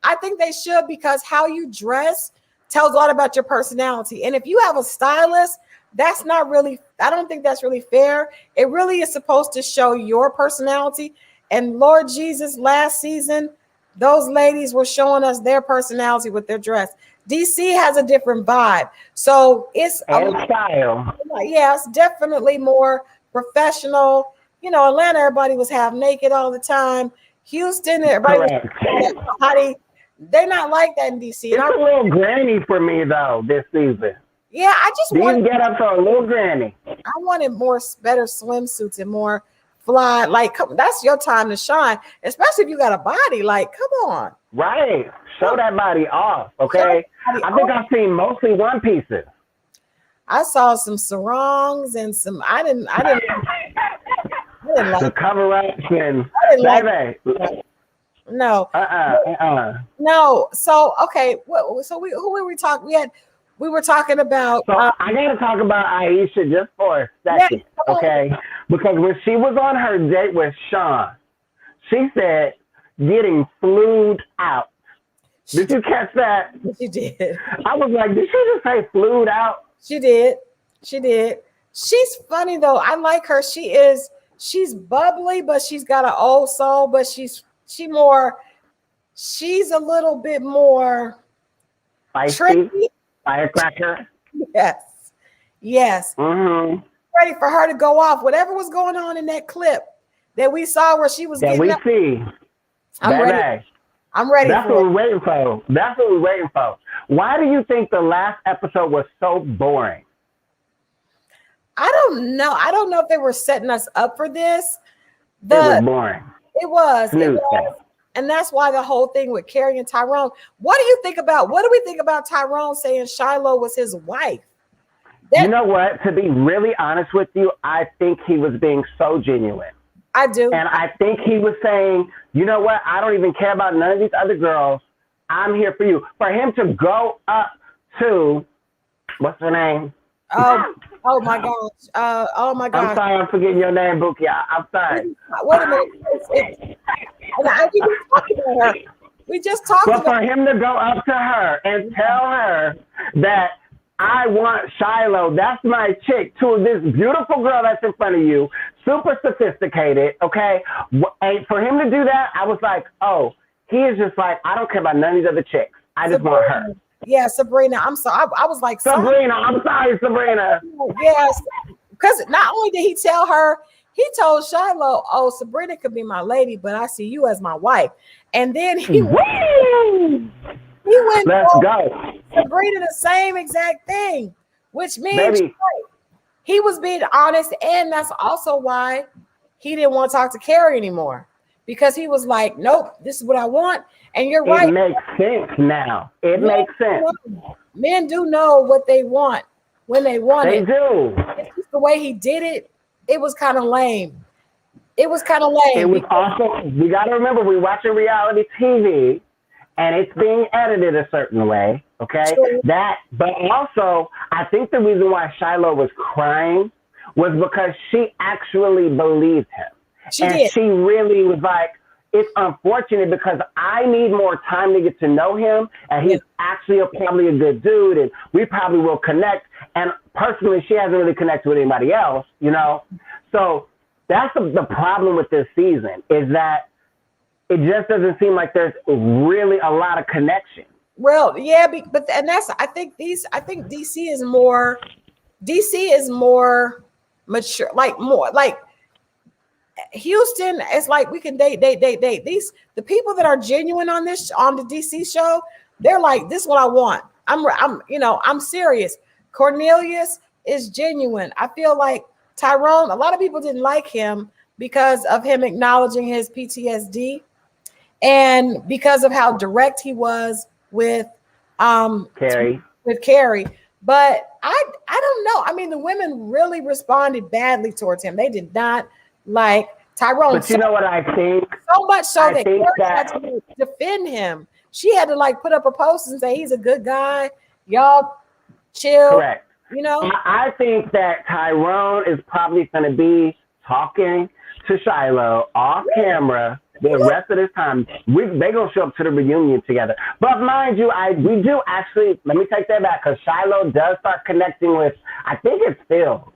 I think they should because how you dress tells a lot about your personality. And if you have a stylist, that's not really, I don't think that's really fair. It really is supposed to show your personality. And Lord Jesus, last season, those ladies were showing us their personality with their dress. DC has a different vibe. So it's style. Yeah, it's definitely more professional. Atlanta, everybody was half naked all the time. Houston, everybody was hottie. They're not like that in DC. It's a little granny for me though this season. Yeah, I just these get up for a little granny. I wanted better swimsuits and more fly. Like, that's your time to shine, especially if you got a body. Like, come on. Right. Show that body off, okay? I think I've seen mostly one pieces. I saw some sarongs and some. I didn't like the cover-ups and. No. No. So okay. So who were we talking? We were talking about. So I gotta talk about Aisha just for a second, okay? Because when she was on her date with Shawn, she said getting flued out. Did you catch that? She did. I was like, did she just say flued out? She did. She's funny though. I like her. She's bubbly, but she's got an old soul, but she's a little bit more spicy, firecracker. Yes. Mm-hmm. Ready for her to go off. Whatever was going on in that clip that we saw where she was getting up. I'm ready. I'm ready. That's what we're waiting for. Why do you think the last episode was so boring? I don't know. I don't know if they were setting us up for this. It was boring. It was. And that's why the whole thing with Carrie and Tyrone. What do we think about Tyrone saying Shiloh was his wife? You know what? To be really honest with you, I think he was being so genuine. I do. And I think he was saying, you know what? I don't even care about none of these other girls. I'm here for you. For him to go up to, what's her name? Oh my gosh. Oh my gosh. I'm sorry, I'm forgetting your name, Bukia. I'm sorry. Wait a minute. We just talked about her. For him to go up to her and tell her that I want Shiloh. That's my chick. To this beautiful girl that's in front of you, super sophisticated, okay? And for him to do that, I was like, oh, he is just like, I don't care about none of these other chicks. I just want her. Yeah, Sabrina. I'm sorry. I was like, Sabrina. I'm sorry, Sabrina. Yes, because not only did he tell her, he told Shiloh, oh, Sabrina could be my lady, but I see you as my wife. And then he went. Let's go. Sabrina the same exact thing, which means he was being honest, and that's also why he didn't want to talk to Carrie anymore, because he was like, nope, this is what I want. And you're right. It makes sense now. It makes sense. Men do know what they want when they want it. They do. It's just the way he did it, it was kind of lame. It was kind of lame. It was also, we got to remember, we're watching reality TV, and it's being edited a certain way, okay? True. But also, I think the reason why Shiloh was crying was because she actually believed him. She really was like, it's unfortunate because I need more time to get to know him, and he's actually probably a good dude, and we probably will connect. And personally, she hasn't really connected with anybody else, you know? So that's the problem with this season, is that it just doesn't seem like there's really a lot of connection. Well, yeah, but that's I think DC is more mature, like more like Houston. It's like we can date. The people that are genuine on the DC show, they're like, this is what I want. I'm serious. Cornelius is genuine. I feel like Tyrone, a lot of people didn't like him because of him acknowledging his PTSD and because of how direct he was with Carrie. But I don't know. I mean, the women really responded badly towards him. They did not like Tyrone. But you know what I think? So much so that Carrie had to defend him. She had to like put up a post and say he's a good guy. Y'all chill. Correct. You know, I think that Tyrone is probably going to be talking to Shiloh off camera the rest of this time. They're going to show up to the reunion together. But mind you, we do actually, let me take that back, because Shiloh does start connecting with, I think it's Phil.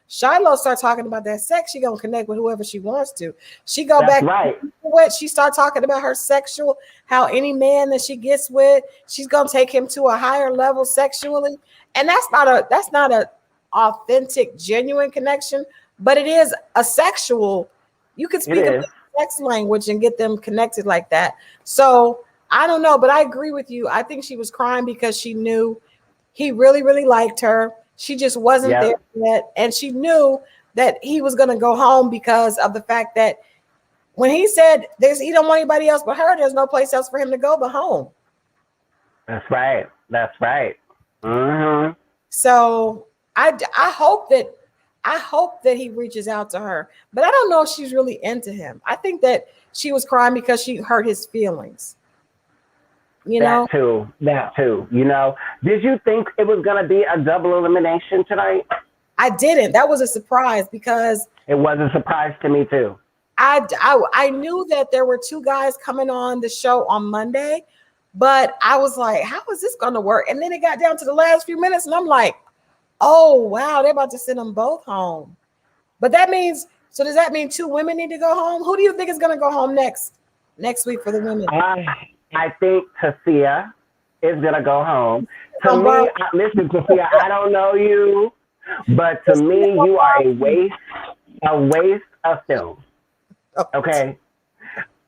Shiloh start talking about that sex. She going to connect with whoever she wants to. She go back. Right. What she start talking about her sexual, how any man that she gets with, she's going to take him to a higher level sexually. And that's not a authentic, genuine connection, but it is a sexual. You can speak a sex language and get them connected like that. So I don't know, but I agree with you. I think she was crying because she knew he really, really liked her. She just wasn't there yet, and she knew that he was going to go home because of the fact that when he said he don't want anybody else but her, there's no place else for him to go but home. That's right. That's right. Mm-hmm. So I hope that he reaches out to her, but I don't know if she's really into him. I think that she was crying because she hurt his feelings. That too. You know, did you think it was going to be a double elimination tonight? I didn't. That was a surprise because it was a surprise to me too. I knew that there were two guys coming on the show on Monday, but I was like, how is this going to work? And then it got down to the last few minutes and I'm like, oh, wow, they're about to send them both home. But does that mean two women need to go home? Who do you think is going to go home next week for the women? I think Tasia is going to go home. To me, listen, Tasia, I don't know you, but to me, you are a waste of film. Okay?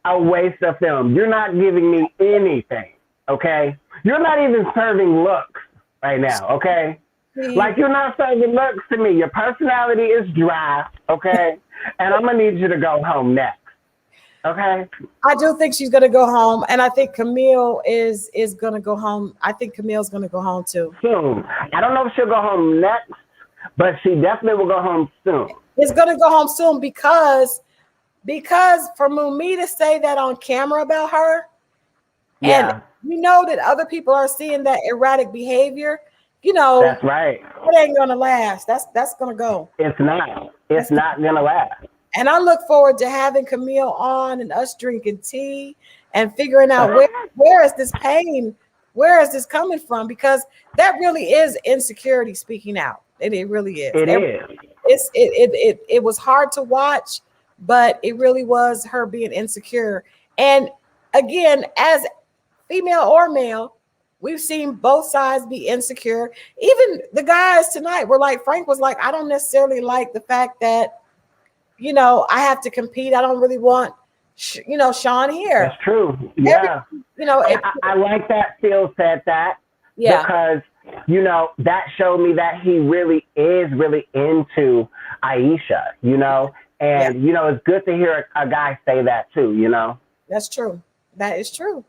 A waste of film. You're not giving me anything, okay? You're not even serving looks right now, okay? Like, you're not serving looks to me. Your personality is dry, okay? And I'm going to need you to go home next. Okay. I do think she's going to go home, and I think Camille is going to go home. I think Camille's going to go home too. Soon. I don't know if she'll go home next, but she definitely will go home soon. It's going to go home soon because for me to say that on camera about her, and you know that other people are seeing that erratic behavior, you know. That's right. It ain't going to last. That's going to go. It's not. It's not going to last. And I look forward to having Camille on and us drinking tea and figuring out where is this pain where is this coming from? Because that really is insecurity speaking out. It really is. It was hard to watch, but it really was her being insecure. And again, as female or male, we've seen both sides be insecure. Even the guys tonight were like, Frank was like, I don't necessarily like the fact that, I have to compete. I don't really want, Shawn here. That's true. Yeah. I like that Phil said that. Yeah. Because, that showed me that he really is really into Aisha, and, it's good to hear a guy say that too, That's true. That is true.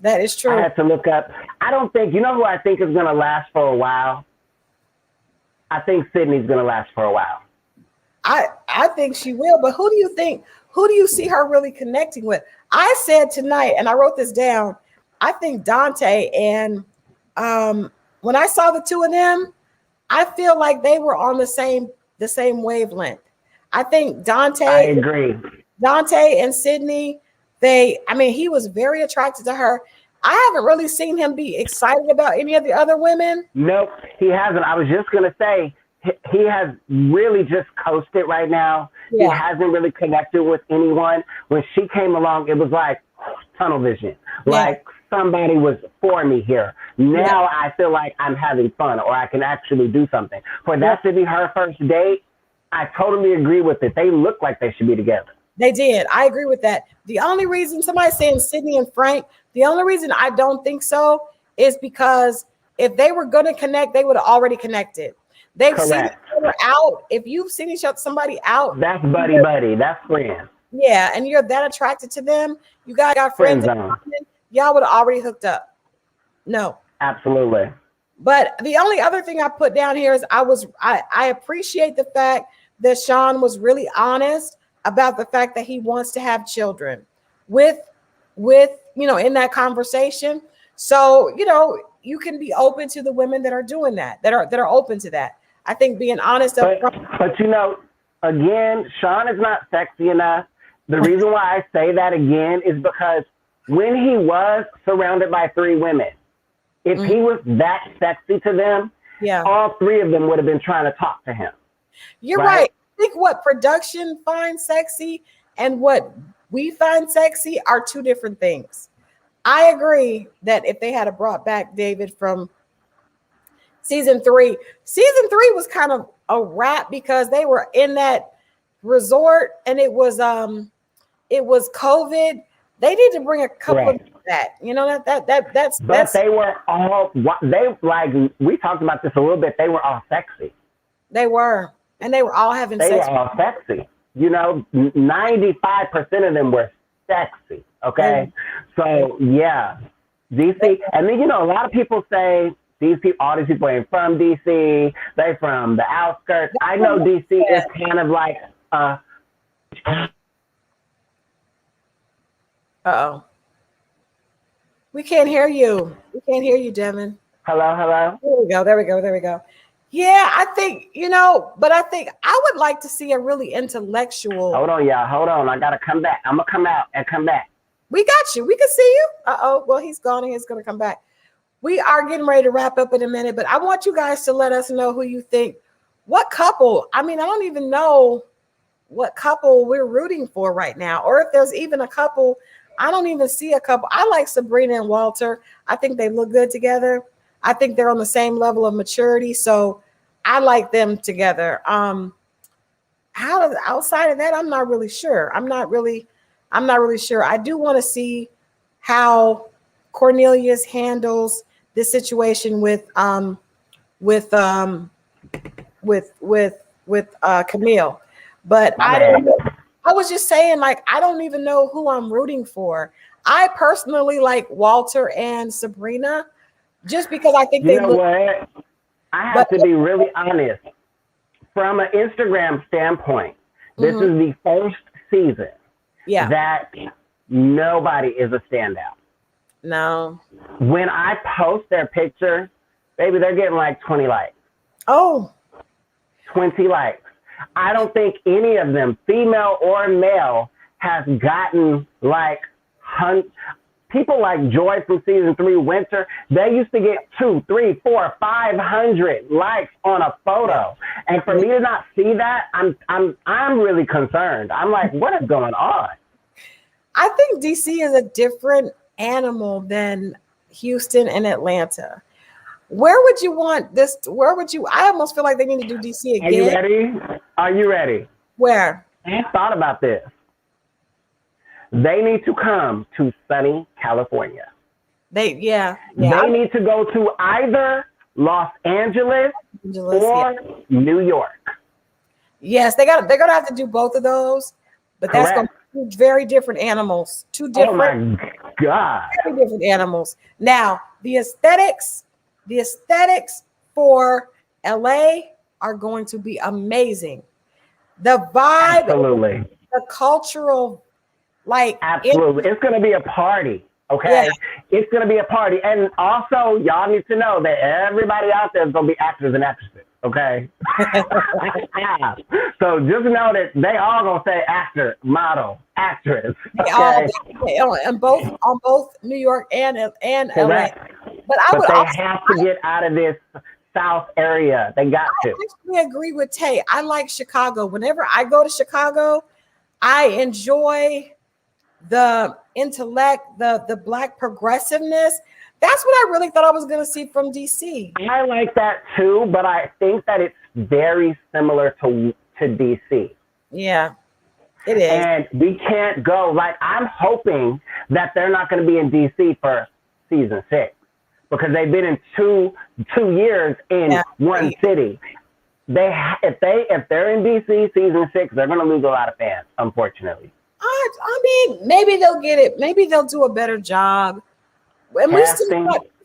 That is true. I had to look up. I don't think, who I think is going to last for a while? I think Sydney's going to last for a while. I think she will, but who do you see her really connecting with? I said tonight, and I wrote this down, I think Dante and when I saw the two of them, I feel like they were on the same wavelength. I think I agree. Dante and Sydney, he was very attracted to her. I haven't really seen him be excited about any of the other women. Nope, he hasn't. I was just going to say, he has really just coasted right now. Yeah. He hasn't really connected with anyone. When she came along, it was like tunnel vision. Yeah. Like somebody was for me here. Now I feel like I'm having fun, or I can actually do something. For that to be her first date, I totally agree with it. They look like they should be together. They did. I agree with that. The only reason somebody's saying Sydney and Frank, the only reason I don't think so is because if they were going to connect, they would have already connected. They've seen each other out. If you've seen somebody out, that's buddy. That's friends. Yeah, and you're that attracted to them. You guys got friends. Y'all would have already hooked up. No, absolutely. But the only other thing I put down here is I appreciate the fact that Shawn was really honest about the fact that he wants to have children with in that conversation. So you can be open to the women that are doing that are open to that. I think being honest up front. But again, Shawn is not sexy enough. The reason why I say that again is because when he was surrounded by three women, if he was that sexy to them, all three of them would have been trying to talk to him. You're right. I think what production finds sexy and what we find sexy are two different things. I agree that if they had brought back David from season 3 was kind of a wrap because they were in that resort and it was COVID. They need to bring a couple of that. That's. They were all we talked about this a little bit. They were all sexy. They were, and they were all having sex. They were all sexy. 95% of them were sexy. Okay, so yeah, DC, and then a lot of people say all these people ain't from DC. They from the outskirts. I know DC is kind of like Uh-oh. We can't hear you. We can't hear you, Devin. Hello. There we go. Yeah, I think, but I think I would like to see a really intellectual. Hold on, y'all. Hold on. I got to come back. I'm going to come out and come back. We got you. We can see you. Uh-oh. Well, he's gone and he's going to come back. We are getting ready to wrap up in a minute, but I want you guys to let us know who you think. What couple? I don't even know what couple we're rooting for right now, or if there's even a couple. I don't even see a couple. I like Sabrina and Walter. I think they look good together. I think they're on the same level of maturity. So I like them together. Outside of that, I'm not really sure. I'm not really sure. I do want to see how Cornelius handles this situation with Camille. But I was just saying, I don't even know who I'm rooting for. I personally like Walter and Sabrina just because I think they look. What? I have to be really honest. From an Instagram standpoint, this is the first season that nobody is a standout. No. When I post their picture, baby, they're getting 20 likes. Oh. 20 likes. I don't think any of them, female or male, has gotten people like Joy from season 3, Winter, they used to get 2, 3, 4, 500 likes on a photo. And for me to not see that, I'm really concerned. I'm like, what is going on? I think DC is a different animal than Houston and Atlanta. Where would you want this? I almost feel like they need to do DC again. Are you ready? Are you ready? Where? I thought about this. They need to come to sunny California. They need to go to either Los Angeles or New York. Yes, they're gonna have to do both of those, but that's gonna be two very different animals. Two different. Oh my God. Very different animals. Now the aesthetics for LA are going to be amazing. The vibe, absolutely. The cultural, absolutely, it's going to be a party. Okay, it's going to be a party, and also y'all need to know that everybody out there is going to be actors and actresses. Okay, so just know that they all going to say actor, model, actress. Okay, on both New York and LA. But they have to get out of this South area. They got to. I actually agree with Tay. I like Chicago. Whenever I go to Chicago, I enjoy the intellect, the Black progressiveness. That's what I really thought I was going to see from DC. I like that too, but I think that it's very similar to DC. Yeah, it is. And we can't go. I'm hoping that they're not going to be in DC for season 6. Because they've been in two years in one city. If they're in DC season 6, they're going to lose a lot of fans, unfortunately. I mean, maybe they'll get it. Maybe they'll do a better job. And we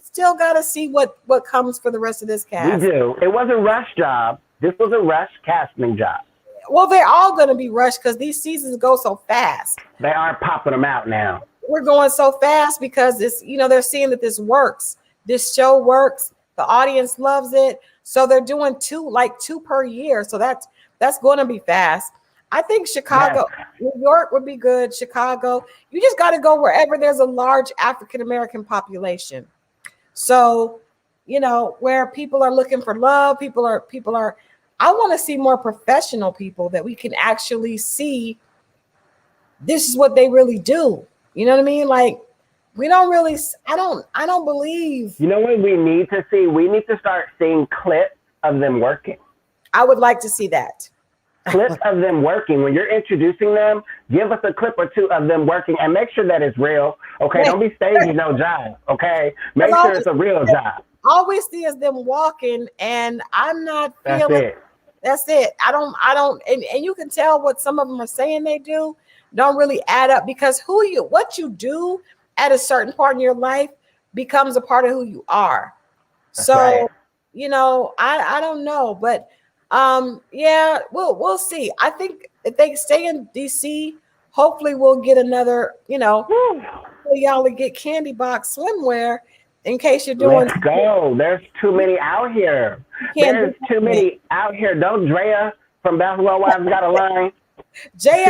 still got to see what comes for the rest of this cast. We do. It was a rush job. This was a rush casting job. Well, they're all going to be rushed because these seasons go so fast. They aren't popping them out now. We're going so fast because they're seeing that this works. This show works. The audience loves it. So they're doing two per year. So that's going to be fast. I think Chicago, New York would be good. Chicago, you just got to go wherever there's a large African-American population. So, where people are looking for love, people are, I want to see more professional people that we can actually see. This is what they really do. You know what I mean? We don't really, I don't believe. You know what we need to see? We need to start seeing clips of them working. I would like to see that. Clips of them working. When you're introducing them, give us a clip or two of them working and make sure that it's real. Okay, don't be staging no job. Okay, make sure it's a real job. All we see is them walking, and I'm not feeling. That's it. I don't, and you can tell what some of them are saying they do don't really add up because what you do at a certain part in your life becomes a part of who you are. That's right. I don't know, but we'll see. I think if they stay in DC, hopefully we'll get another, y'all to get candy box swimwear in case you're doing. Let's go. There's too many out here. There's too many out here. Don't Drea from Basketball Wives got a line? Jay,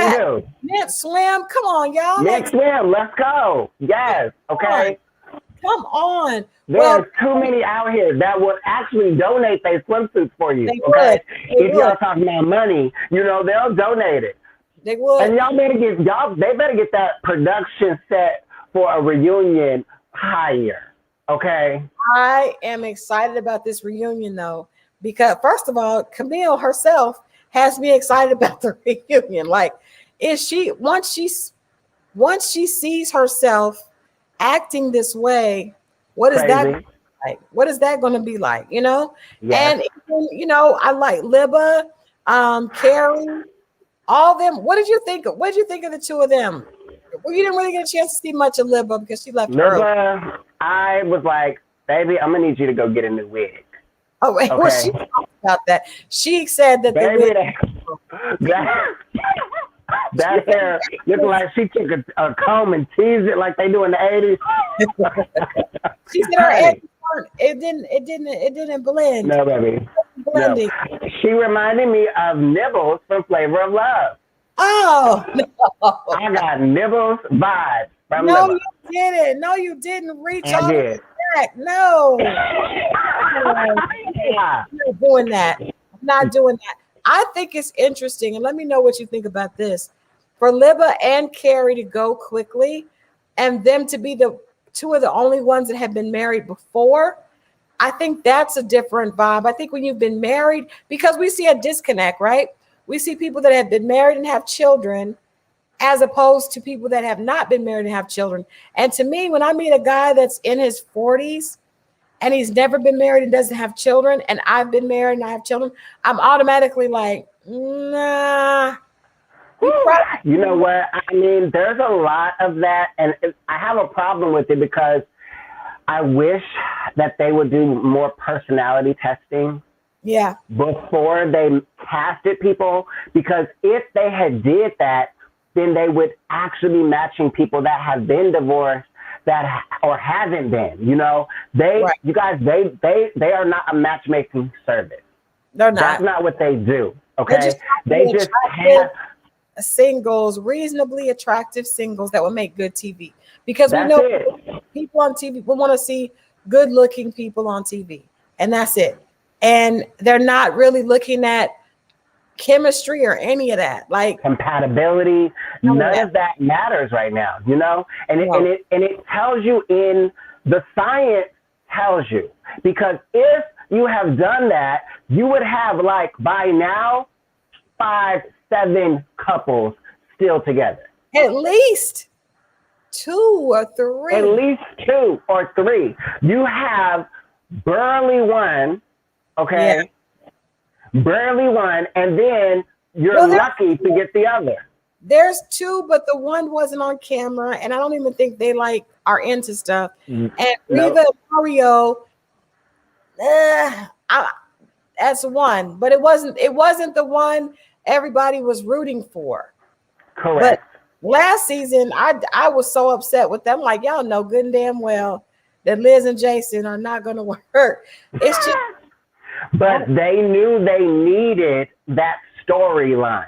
Mint Swim, come on, y'all. Mint Swim, let's go. Yes, okay. Come on. There's too many out here that would actually donate their swimsuits for you. Okay, if y'all talking about money, they'll donate it. They would. And they better get that production set for a reunion higher. Okay. I am excited about this reunion though, because first of all, Camille herself has me excited about the reunion. Once she sees herself acting this way, what is that like? What is that going to be like? Yes. And I like Libba, Carrie, all them. What did you think of the two of them? Well, you didn't really get a chance to see much of Libba because she left early. I was like, baby, I'm gonna need you to go get a new wig. Oh, wait, okay. She talked about that. She said that that hair looked like she took a comb and teased it like they do in the 80s. She said her edges weren't. It didn't blend. No, baby. Blending. No. She reminded me of Nibbles from Flavor of Love. Oh, no. I got Nibbles vibes from Libba. didn't. No, you didn't reach all I the did. way back. No. I'm not doing that. I'm not doing that. I think it's interesting, and let me know what you think about this. For Libba and Carrie to go quickly and them to be the two of the only ones that have been married before, I think that's a different vibe. I think when you've been married, because we see a disconnect, right? We see people that have been married and have children as opposed to people that have not been married and have children. And to me, when I meet a guy that's in his 40s and he's never been married and doesn't have children, and I've been married and I have children, I'm automatically like, nah. You know what? I mean, there's a lot of that, and I have a problem with it because I wish that they would do more personality testing. Yeah. Before they casted people, because if they had did that, then they would actually be matching people that have been divorced or haven't been. You know, you guys, they are not a matchmaking service. They're not. That's not what they do. Okay, they just have singles, reasonably attractive singles that will make good TV. Because we know people on TV, we want to see good-looking people on TV, and that's it. And they're not really looking at chemistry or any of that, like compatibility. None of that matters right now, you know. And it tells you in the science tells you, because if you have done that, you would have like by now 5-7 couples still together. At least 2 or 3. At least 2 or 3. You have barely one, okay? Yeah. Barely one, and then you're lucky to get the other. There's 2, but the one wasn't on camera, and I don't even think they like are into stuff. And Reva and Mario, that's one, but it wasn't the one everybody was rooting for. Correct. But last season, I was so upset with them. Like, y'all know good and damn well that Liz and Jason are not going to work. It's just. But they knew they needed that storyline.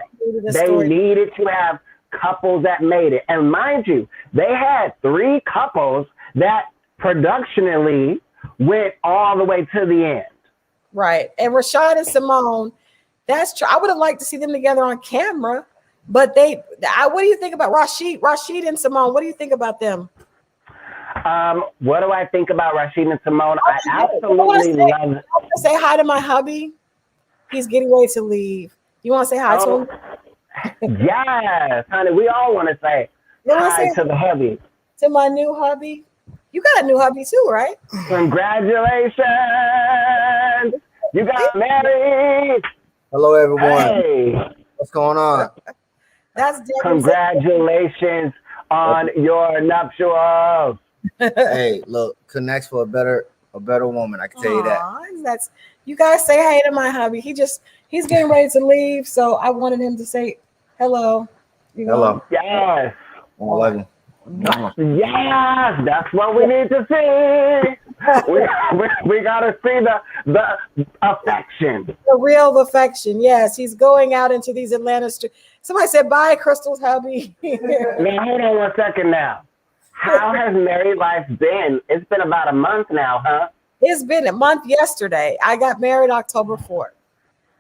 They needed to have couples that made it. And mind you, they had 3 couples that productionally went all the way to the end. Right. And Rashad and Simone, that's true. I would have liked to see them together on camera, but what do you think about Rashid and Simone? What do you think about them? What do I think about Rashid and Simone? I absolutely love. I want to say hi to my hubby. He's getting ready to leave. You want to say hi to him? Yes, honey. We all want to say hi to the hubby. To my new hubby. You got a new hubby too, right? Congratulations! You got married. Hello, everyone. Hey. What's going on? That's Devin. Congratulations on your nuptials. Hey, look, connects for a better woman. I can tell you that. You guys say hey to my hubby. He's getting ready to leave, so I wanted him to say hello. Hello. Yes. I love you. Yes, that's what we need to see. we gotta see the affection. The real affection. Yes, he's going out into these Atlanta streets. Somebody said bye, Christal's hubby. Now hold on 1 second now. How has married life been? It's been about a month now, huh? It's been a month yesterday. I got married October 4th.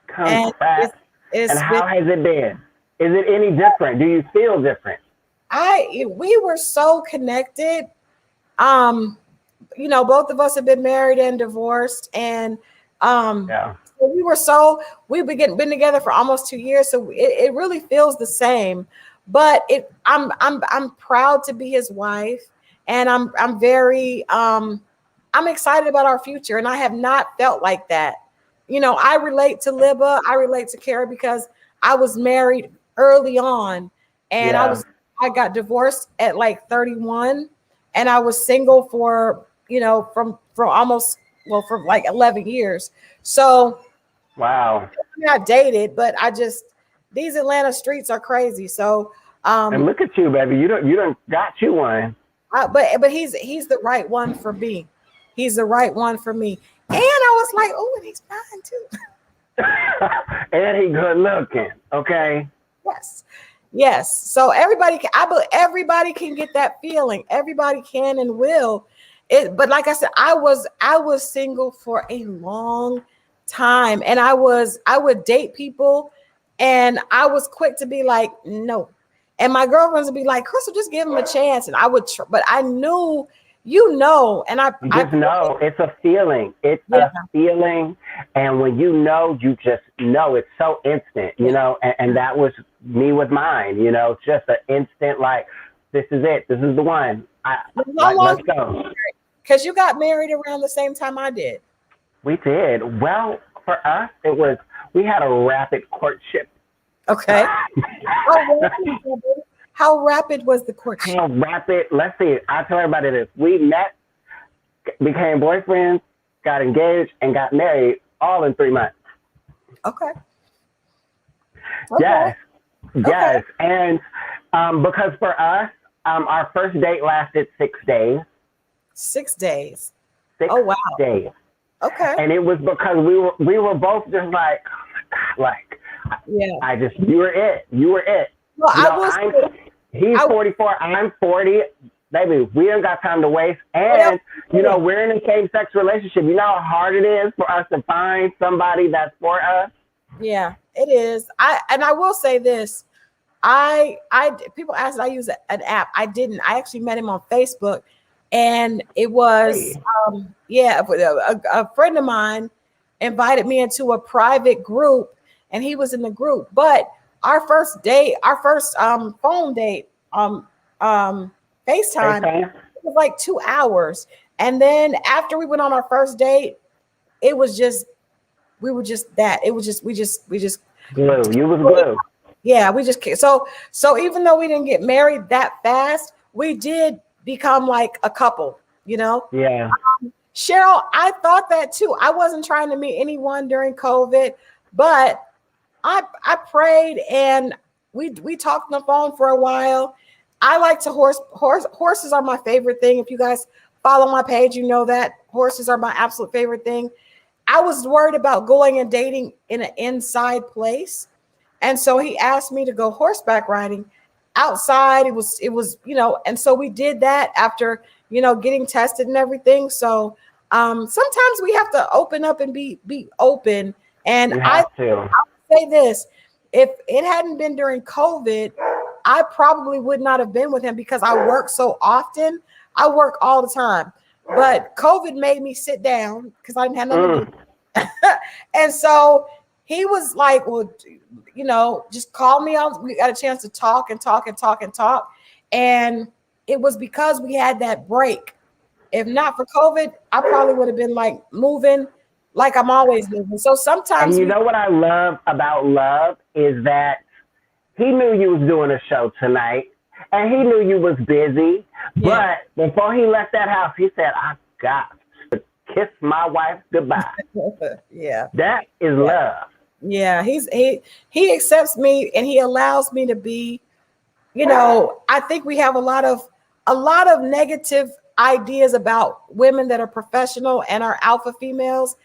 Congrats. And how has it been? Is it any different? Do you feel different? We were so connected. Both of us have been married and divorced, and so we've been together for almost 2 years. So it really feels the same. But I'm proud to be his wife, and I'm very I'm excited about our future, and I have not felt like that. I relate to Libba, I relate to Kara because I was married early on, and I got divorced at like 31, and I was single for from like 11 years. So wow, I'm not dated, but these Atlanta streets are crazy. So and look at you, baby. You don't got you one. But he's the right one for me. He's the right one for me. And I was like, oh, and he's fine too. And he good looking. Okay. Yes. Yes. So everybody can, everybody can get that feeling. Everybody can and will. But like I said, I was single for a long time, and I would date people, and I was quick to be like, no. And my girlfriends would be like, Christal, just give him a chance. And I would, but I knew, and you just know it's a feeling. It's a feeling. And when you just know, it's so instant, and that was me with mine, just an instant, like, this is it. This is the one. Let's go. Because you got married around the same time I did. We did. Well, for us, we had a rapid courtship. Okay. How rapid was the courtship? How rapid? Let's see. I'll tell everybody this. We met, became boyfriends, got engaged, and got married all in 3 months. Okay. Yes. Yes. And because for us, our first date lasted 6 days. 6 days. 6 days. Okay. And it was because we were both just like, oh my God, you were it. You were it. Well, he's 44, I'm 40. Baby, we ain't got time to waste. And, we're in a same-sex relationship. You know how hard it is for us to find somebody that's for us? Yeah, it is. I will say this. People ask if I use an app. I didn't. I actually met him on Facebook. And it was, a friend of mine invited me into a private group, and he was in the group. But our first phone date, FaceTime, it was like 2 hours. And then after we went on our first date, we were just glue. You was glue. Yeah, we just so even though we didn't get married that fast, we did become like a couple, Yeah. Cheryl, I thought that too. I wasn't trying to meet anyone during COVID, but I prayed, and we talked on the phone for a while. I like to horses are my favorite thing. If you guys follow my page, you know that horses are my absolute favorite thing. I was worried about going and dating in an inside place, and so he asked me to go horseback riding outside. It was, and so we did that after, getting tested and everything. So sometimes we have to open up and be open. And I'll say this, if it hadn't been during COVID, I probably would not have been with him because I work so often. I work all the time, but COVID made me sit down because I didn't have nothing to do. And so he was like, well, just call me out. We got a chance to talk. And it was because we had that break. If not for COVID, I probably would have been like moving like I'm always moving. So sometimes. And what I love about Love is that he knew you was doing a show tonight, and he knew you was busy. Yeah. But before he left that house, he said, I got to kiss my wife goodbye. Yeah. That is love. Yeah, he accepts me, and he allows me to be, I think we have a lot of negative ideas about women that are professional and are alpha females.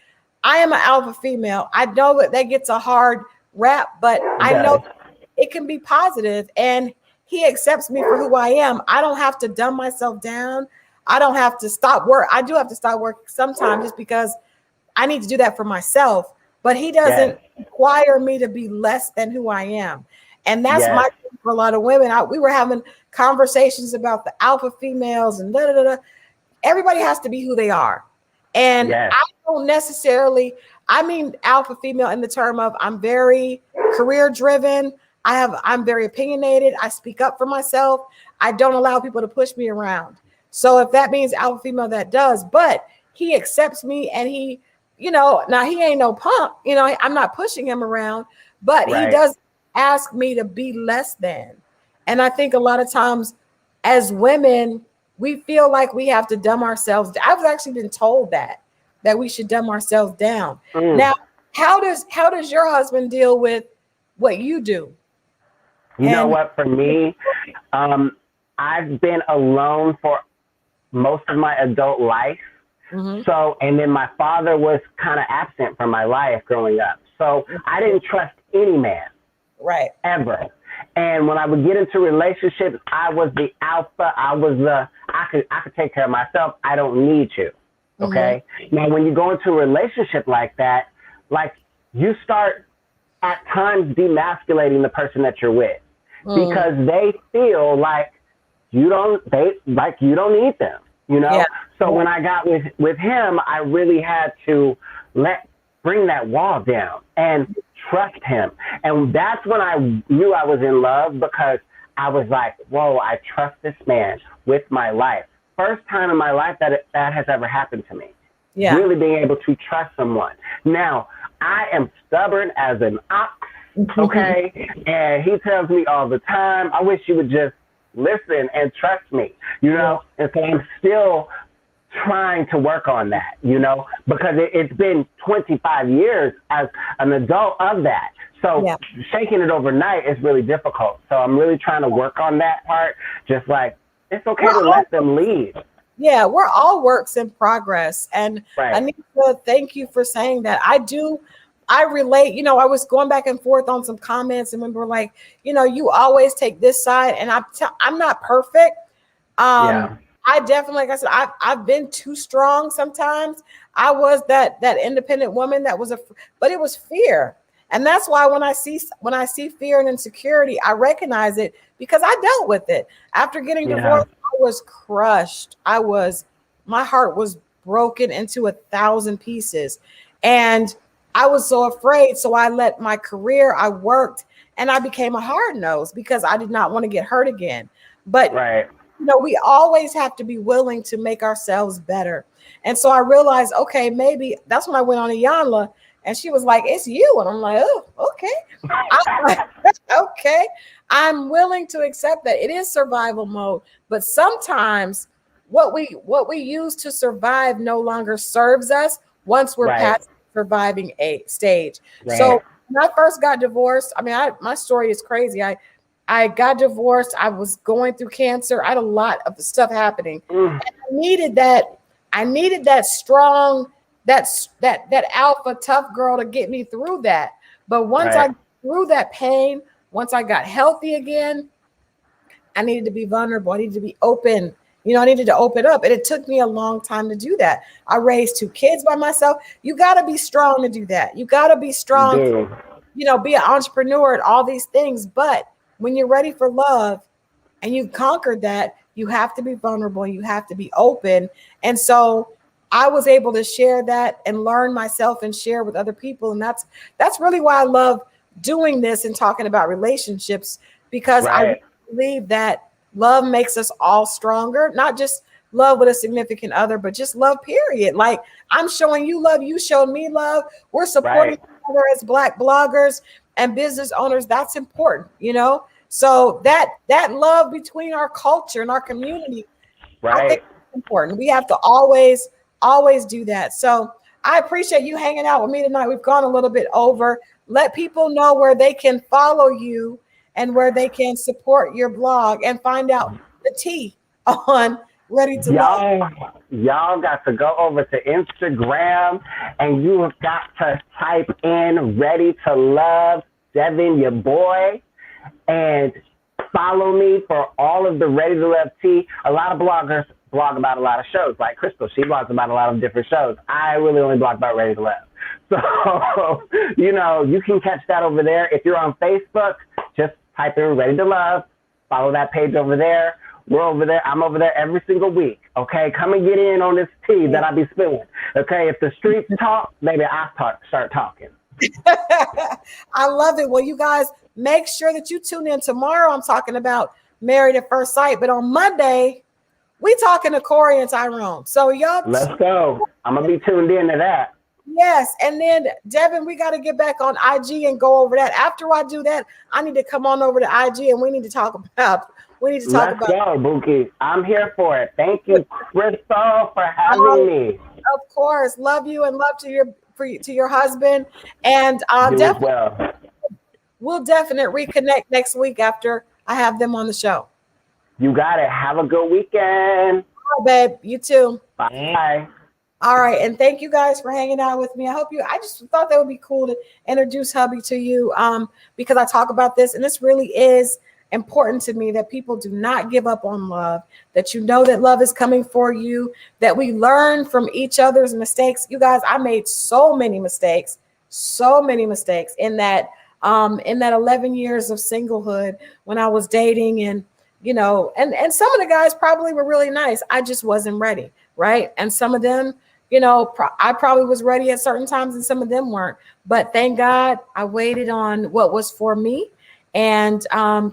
I am an alpha female. I know that gets a hard rap, but I know it can be positive, and he accepts me for who I am. I don't have to dumb myself down. I don't have to stop work. I do have to stop work sometimes just because I need to do that for myself. But he doesn't require me to be less than who I am. And that's my thing for a lot of women. We were having conversations about the alpha females and Everybody has to be who they are. And I don't necessarily, I mean alpha female in the term of I'm very career driven. I'm very opinionated. I speak up for myself. I don't allow people to push me around. So if that means alpha female, that does. But he accepts me, and he, now he ain't no punk, I'm not pushing him around, but he does ask me to be less than. And I think a lot of times as women, we feel like we have to dumb ourselves down. I've actually been told that we should dumb ourselves down. Now, how does your husband deal with what you do? You know what, for me, I've been alone for most of my adult life. Mm-hmm. So, and then my father was kind of absent from my life growing up. So I didn't trust any man. Right. Ever. And when I would get into relationships, I was the alpha. I could take care of myself. I don't need you. Okay. Now, when you go into a relationship like that, like you start at times demasculating the person that you're with because they feel like you don't need them, you know? Yeah. So when I got with him, I really had to bring that wall down and trust him. And that's when I knew I was in love, because I was like, whoa, I trust this man with my life. First time in my life that has ever happened to me. Yeah. Really being able to trust someone. Now, I am stubborn as an ox, okay? And he tells me all the time, I wish you would just listen and trust me, you know? And so I'm still trying to work on that, you know, because it's been 25 years as an adult of that. So shaking it overnight is really difficult. So I'm really trying to work on that part. Just like, it's okay to let them lead. Yeah, we're all works in progress. And I need to thank you for saying that. I relate, you know, I was going back and forth on some comments and we were like, you know, you always take this side, and I'm not perfect. I definitely, like I said, I've been too strong sometimes. I was that independent woman that was but it was fear. And that's why when I see fear and insecurity, I recognize it because I dealt with it. After getting divorced, I was crushed. My heart was broken into 1,000 pieces. And I was so afraid. So I let my career, I worked, and I became a hard nose because I did not want to get hurt again. But you know, we always have to be willing to make ourselves better. And so I realized, okay, maybe that's when I went on Iyanla, and she was like, it's you. And I'm like, oh, okay. I'm like, okay. I'm willing to accept that it is survival mode. But sometimes what we use to survive no longer serves us once we're past surviving a stage. So when I first got divorced, I mean, my story is crazy. I got divorced. I was going through cancer. I had a lot of stuff happening. And I needed that strong, that alpha tough girl to get me through that. But once I got through that pain, once I got healthy again, I needed to be vulnerable. I needed to be open. You know, I needed to open up. And it took me a long time to do that. I raised 2 kids by myself. You got to be strong to do that. You got to be strong, you know, be an entrepreneur and all these things. But when you're ready for love and you've conquered that, you have to be vulnerable. You have to be open. And so I was able to share that and learn myself and share with other people. And that's really why I love doing this and talking about relationships, because I believe that love makes us all stronger, not just love with a significant other, but just love, period. Like, I'm showing you love. You showed me love. We're supporting each other as Black bloggers and business owners. That's important, you know? So that love between our culture and our community, I think it's important. We have to always do that. So I appreciate you hanging out with me tonight. We've gone a little bit over. Let people know where they can follow you and where they can support your blog and find out the tea on Ready to Love. Y'all got to go over to Instagram and you have got to type in Ready to Love, Devin, your boy, and follow me for all of the Ready to Love tea. A lot of bloggers blog about a lot of shows, like Christal. She blogs about a lot of different shows. I really only blog about Ready to Love. So, you know, you can catch that over there. If you're on Facebook, just type in Ready to Love. Follow that page over there. We're over there. I'm over there every single week. Okay, come and get in on this tea that I be spilling. Okay, if the streets talk, maybe I start talking. I love it. Well, you guys, make sure that you tune in tomorrow. I'm talking about Married at First Sight, but on Monday, we talking to Corey and Tyrone. So y'all, let's go. I'm gonna be tuned in to that. Yes, and then Devin, we got to get back on IG and go over that. After I do that, I need to come on over to IG and we need to talk about. Let's go, Buki. I'm here for it. Thank you, Christal, for having me. Of course, love you and love to your husband, and definitely we'll definitely reconnect next week after I have them on the show. You got it. Have a good weekend. Bye, babe. You too. Bye. All right, and thank you guys for hanging out with me. I just thought that would be cool to introduce hubby to you, because I talk about this, and this really is important to me, that people do not give up on love, that you know that love is coming for you, that we learn from each other's mistakes. You guys, I made so many mistakes in that 11 years of singlehood when I was dating, and and some of the guys probably were really nice. I just wasn't ready, right? And some of them, I probably was ready at certain times and some of them weren't. But thank God I waited on what was for me. And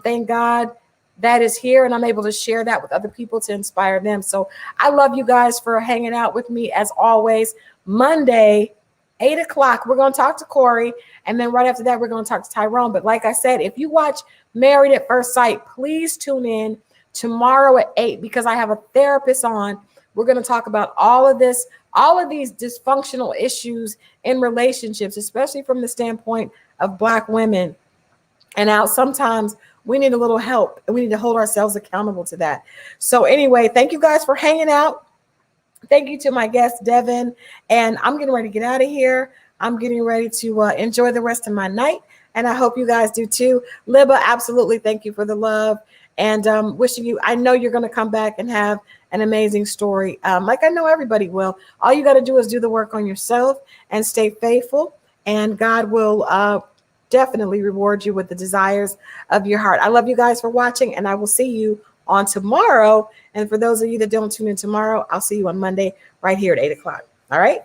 thank God that is here, and I'm able to share that with other people to inspire them. So I love you guys for hanging out with me as always. Monday, 8:00, we're going to talk to Corey. And then right after that, we're going to talk to Tyrone. But like I said, if you watch Married at First Sight, please tune in tomorrow at 8, because I have a therapist on. We're going to talk about all of these dysfunctional issues in relationships, especially from the standpoint of Black women, and how sometimes we need a little help and we need to hold ourselves accountable to that. So anyway, thank you guys for hanging out. Thank you to my guest, Devin. And I'm getting ready to get out of here. I'm getting ready to enjoy the rest of my night. And I hope you guys do too. Libba, absolutely. Thank you for the love. And wishing you, I know you're going to come back and have an amazing story. Like I know everybody will. All you got to do is do the work on yourself and stay faithful. And God will definitely reward you with the desires of your heart. I love you guys for watching, and I will see you on tomorrow. And for those of you that don't tune in tomorrow, I'll see you on Monday right here at 8:00. All right.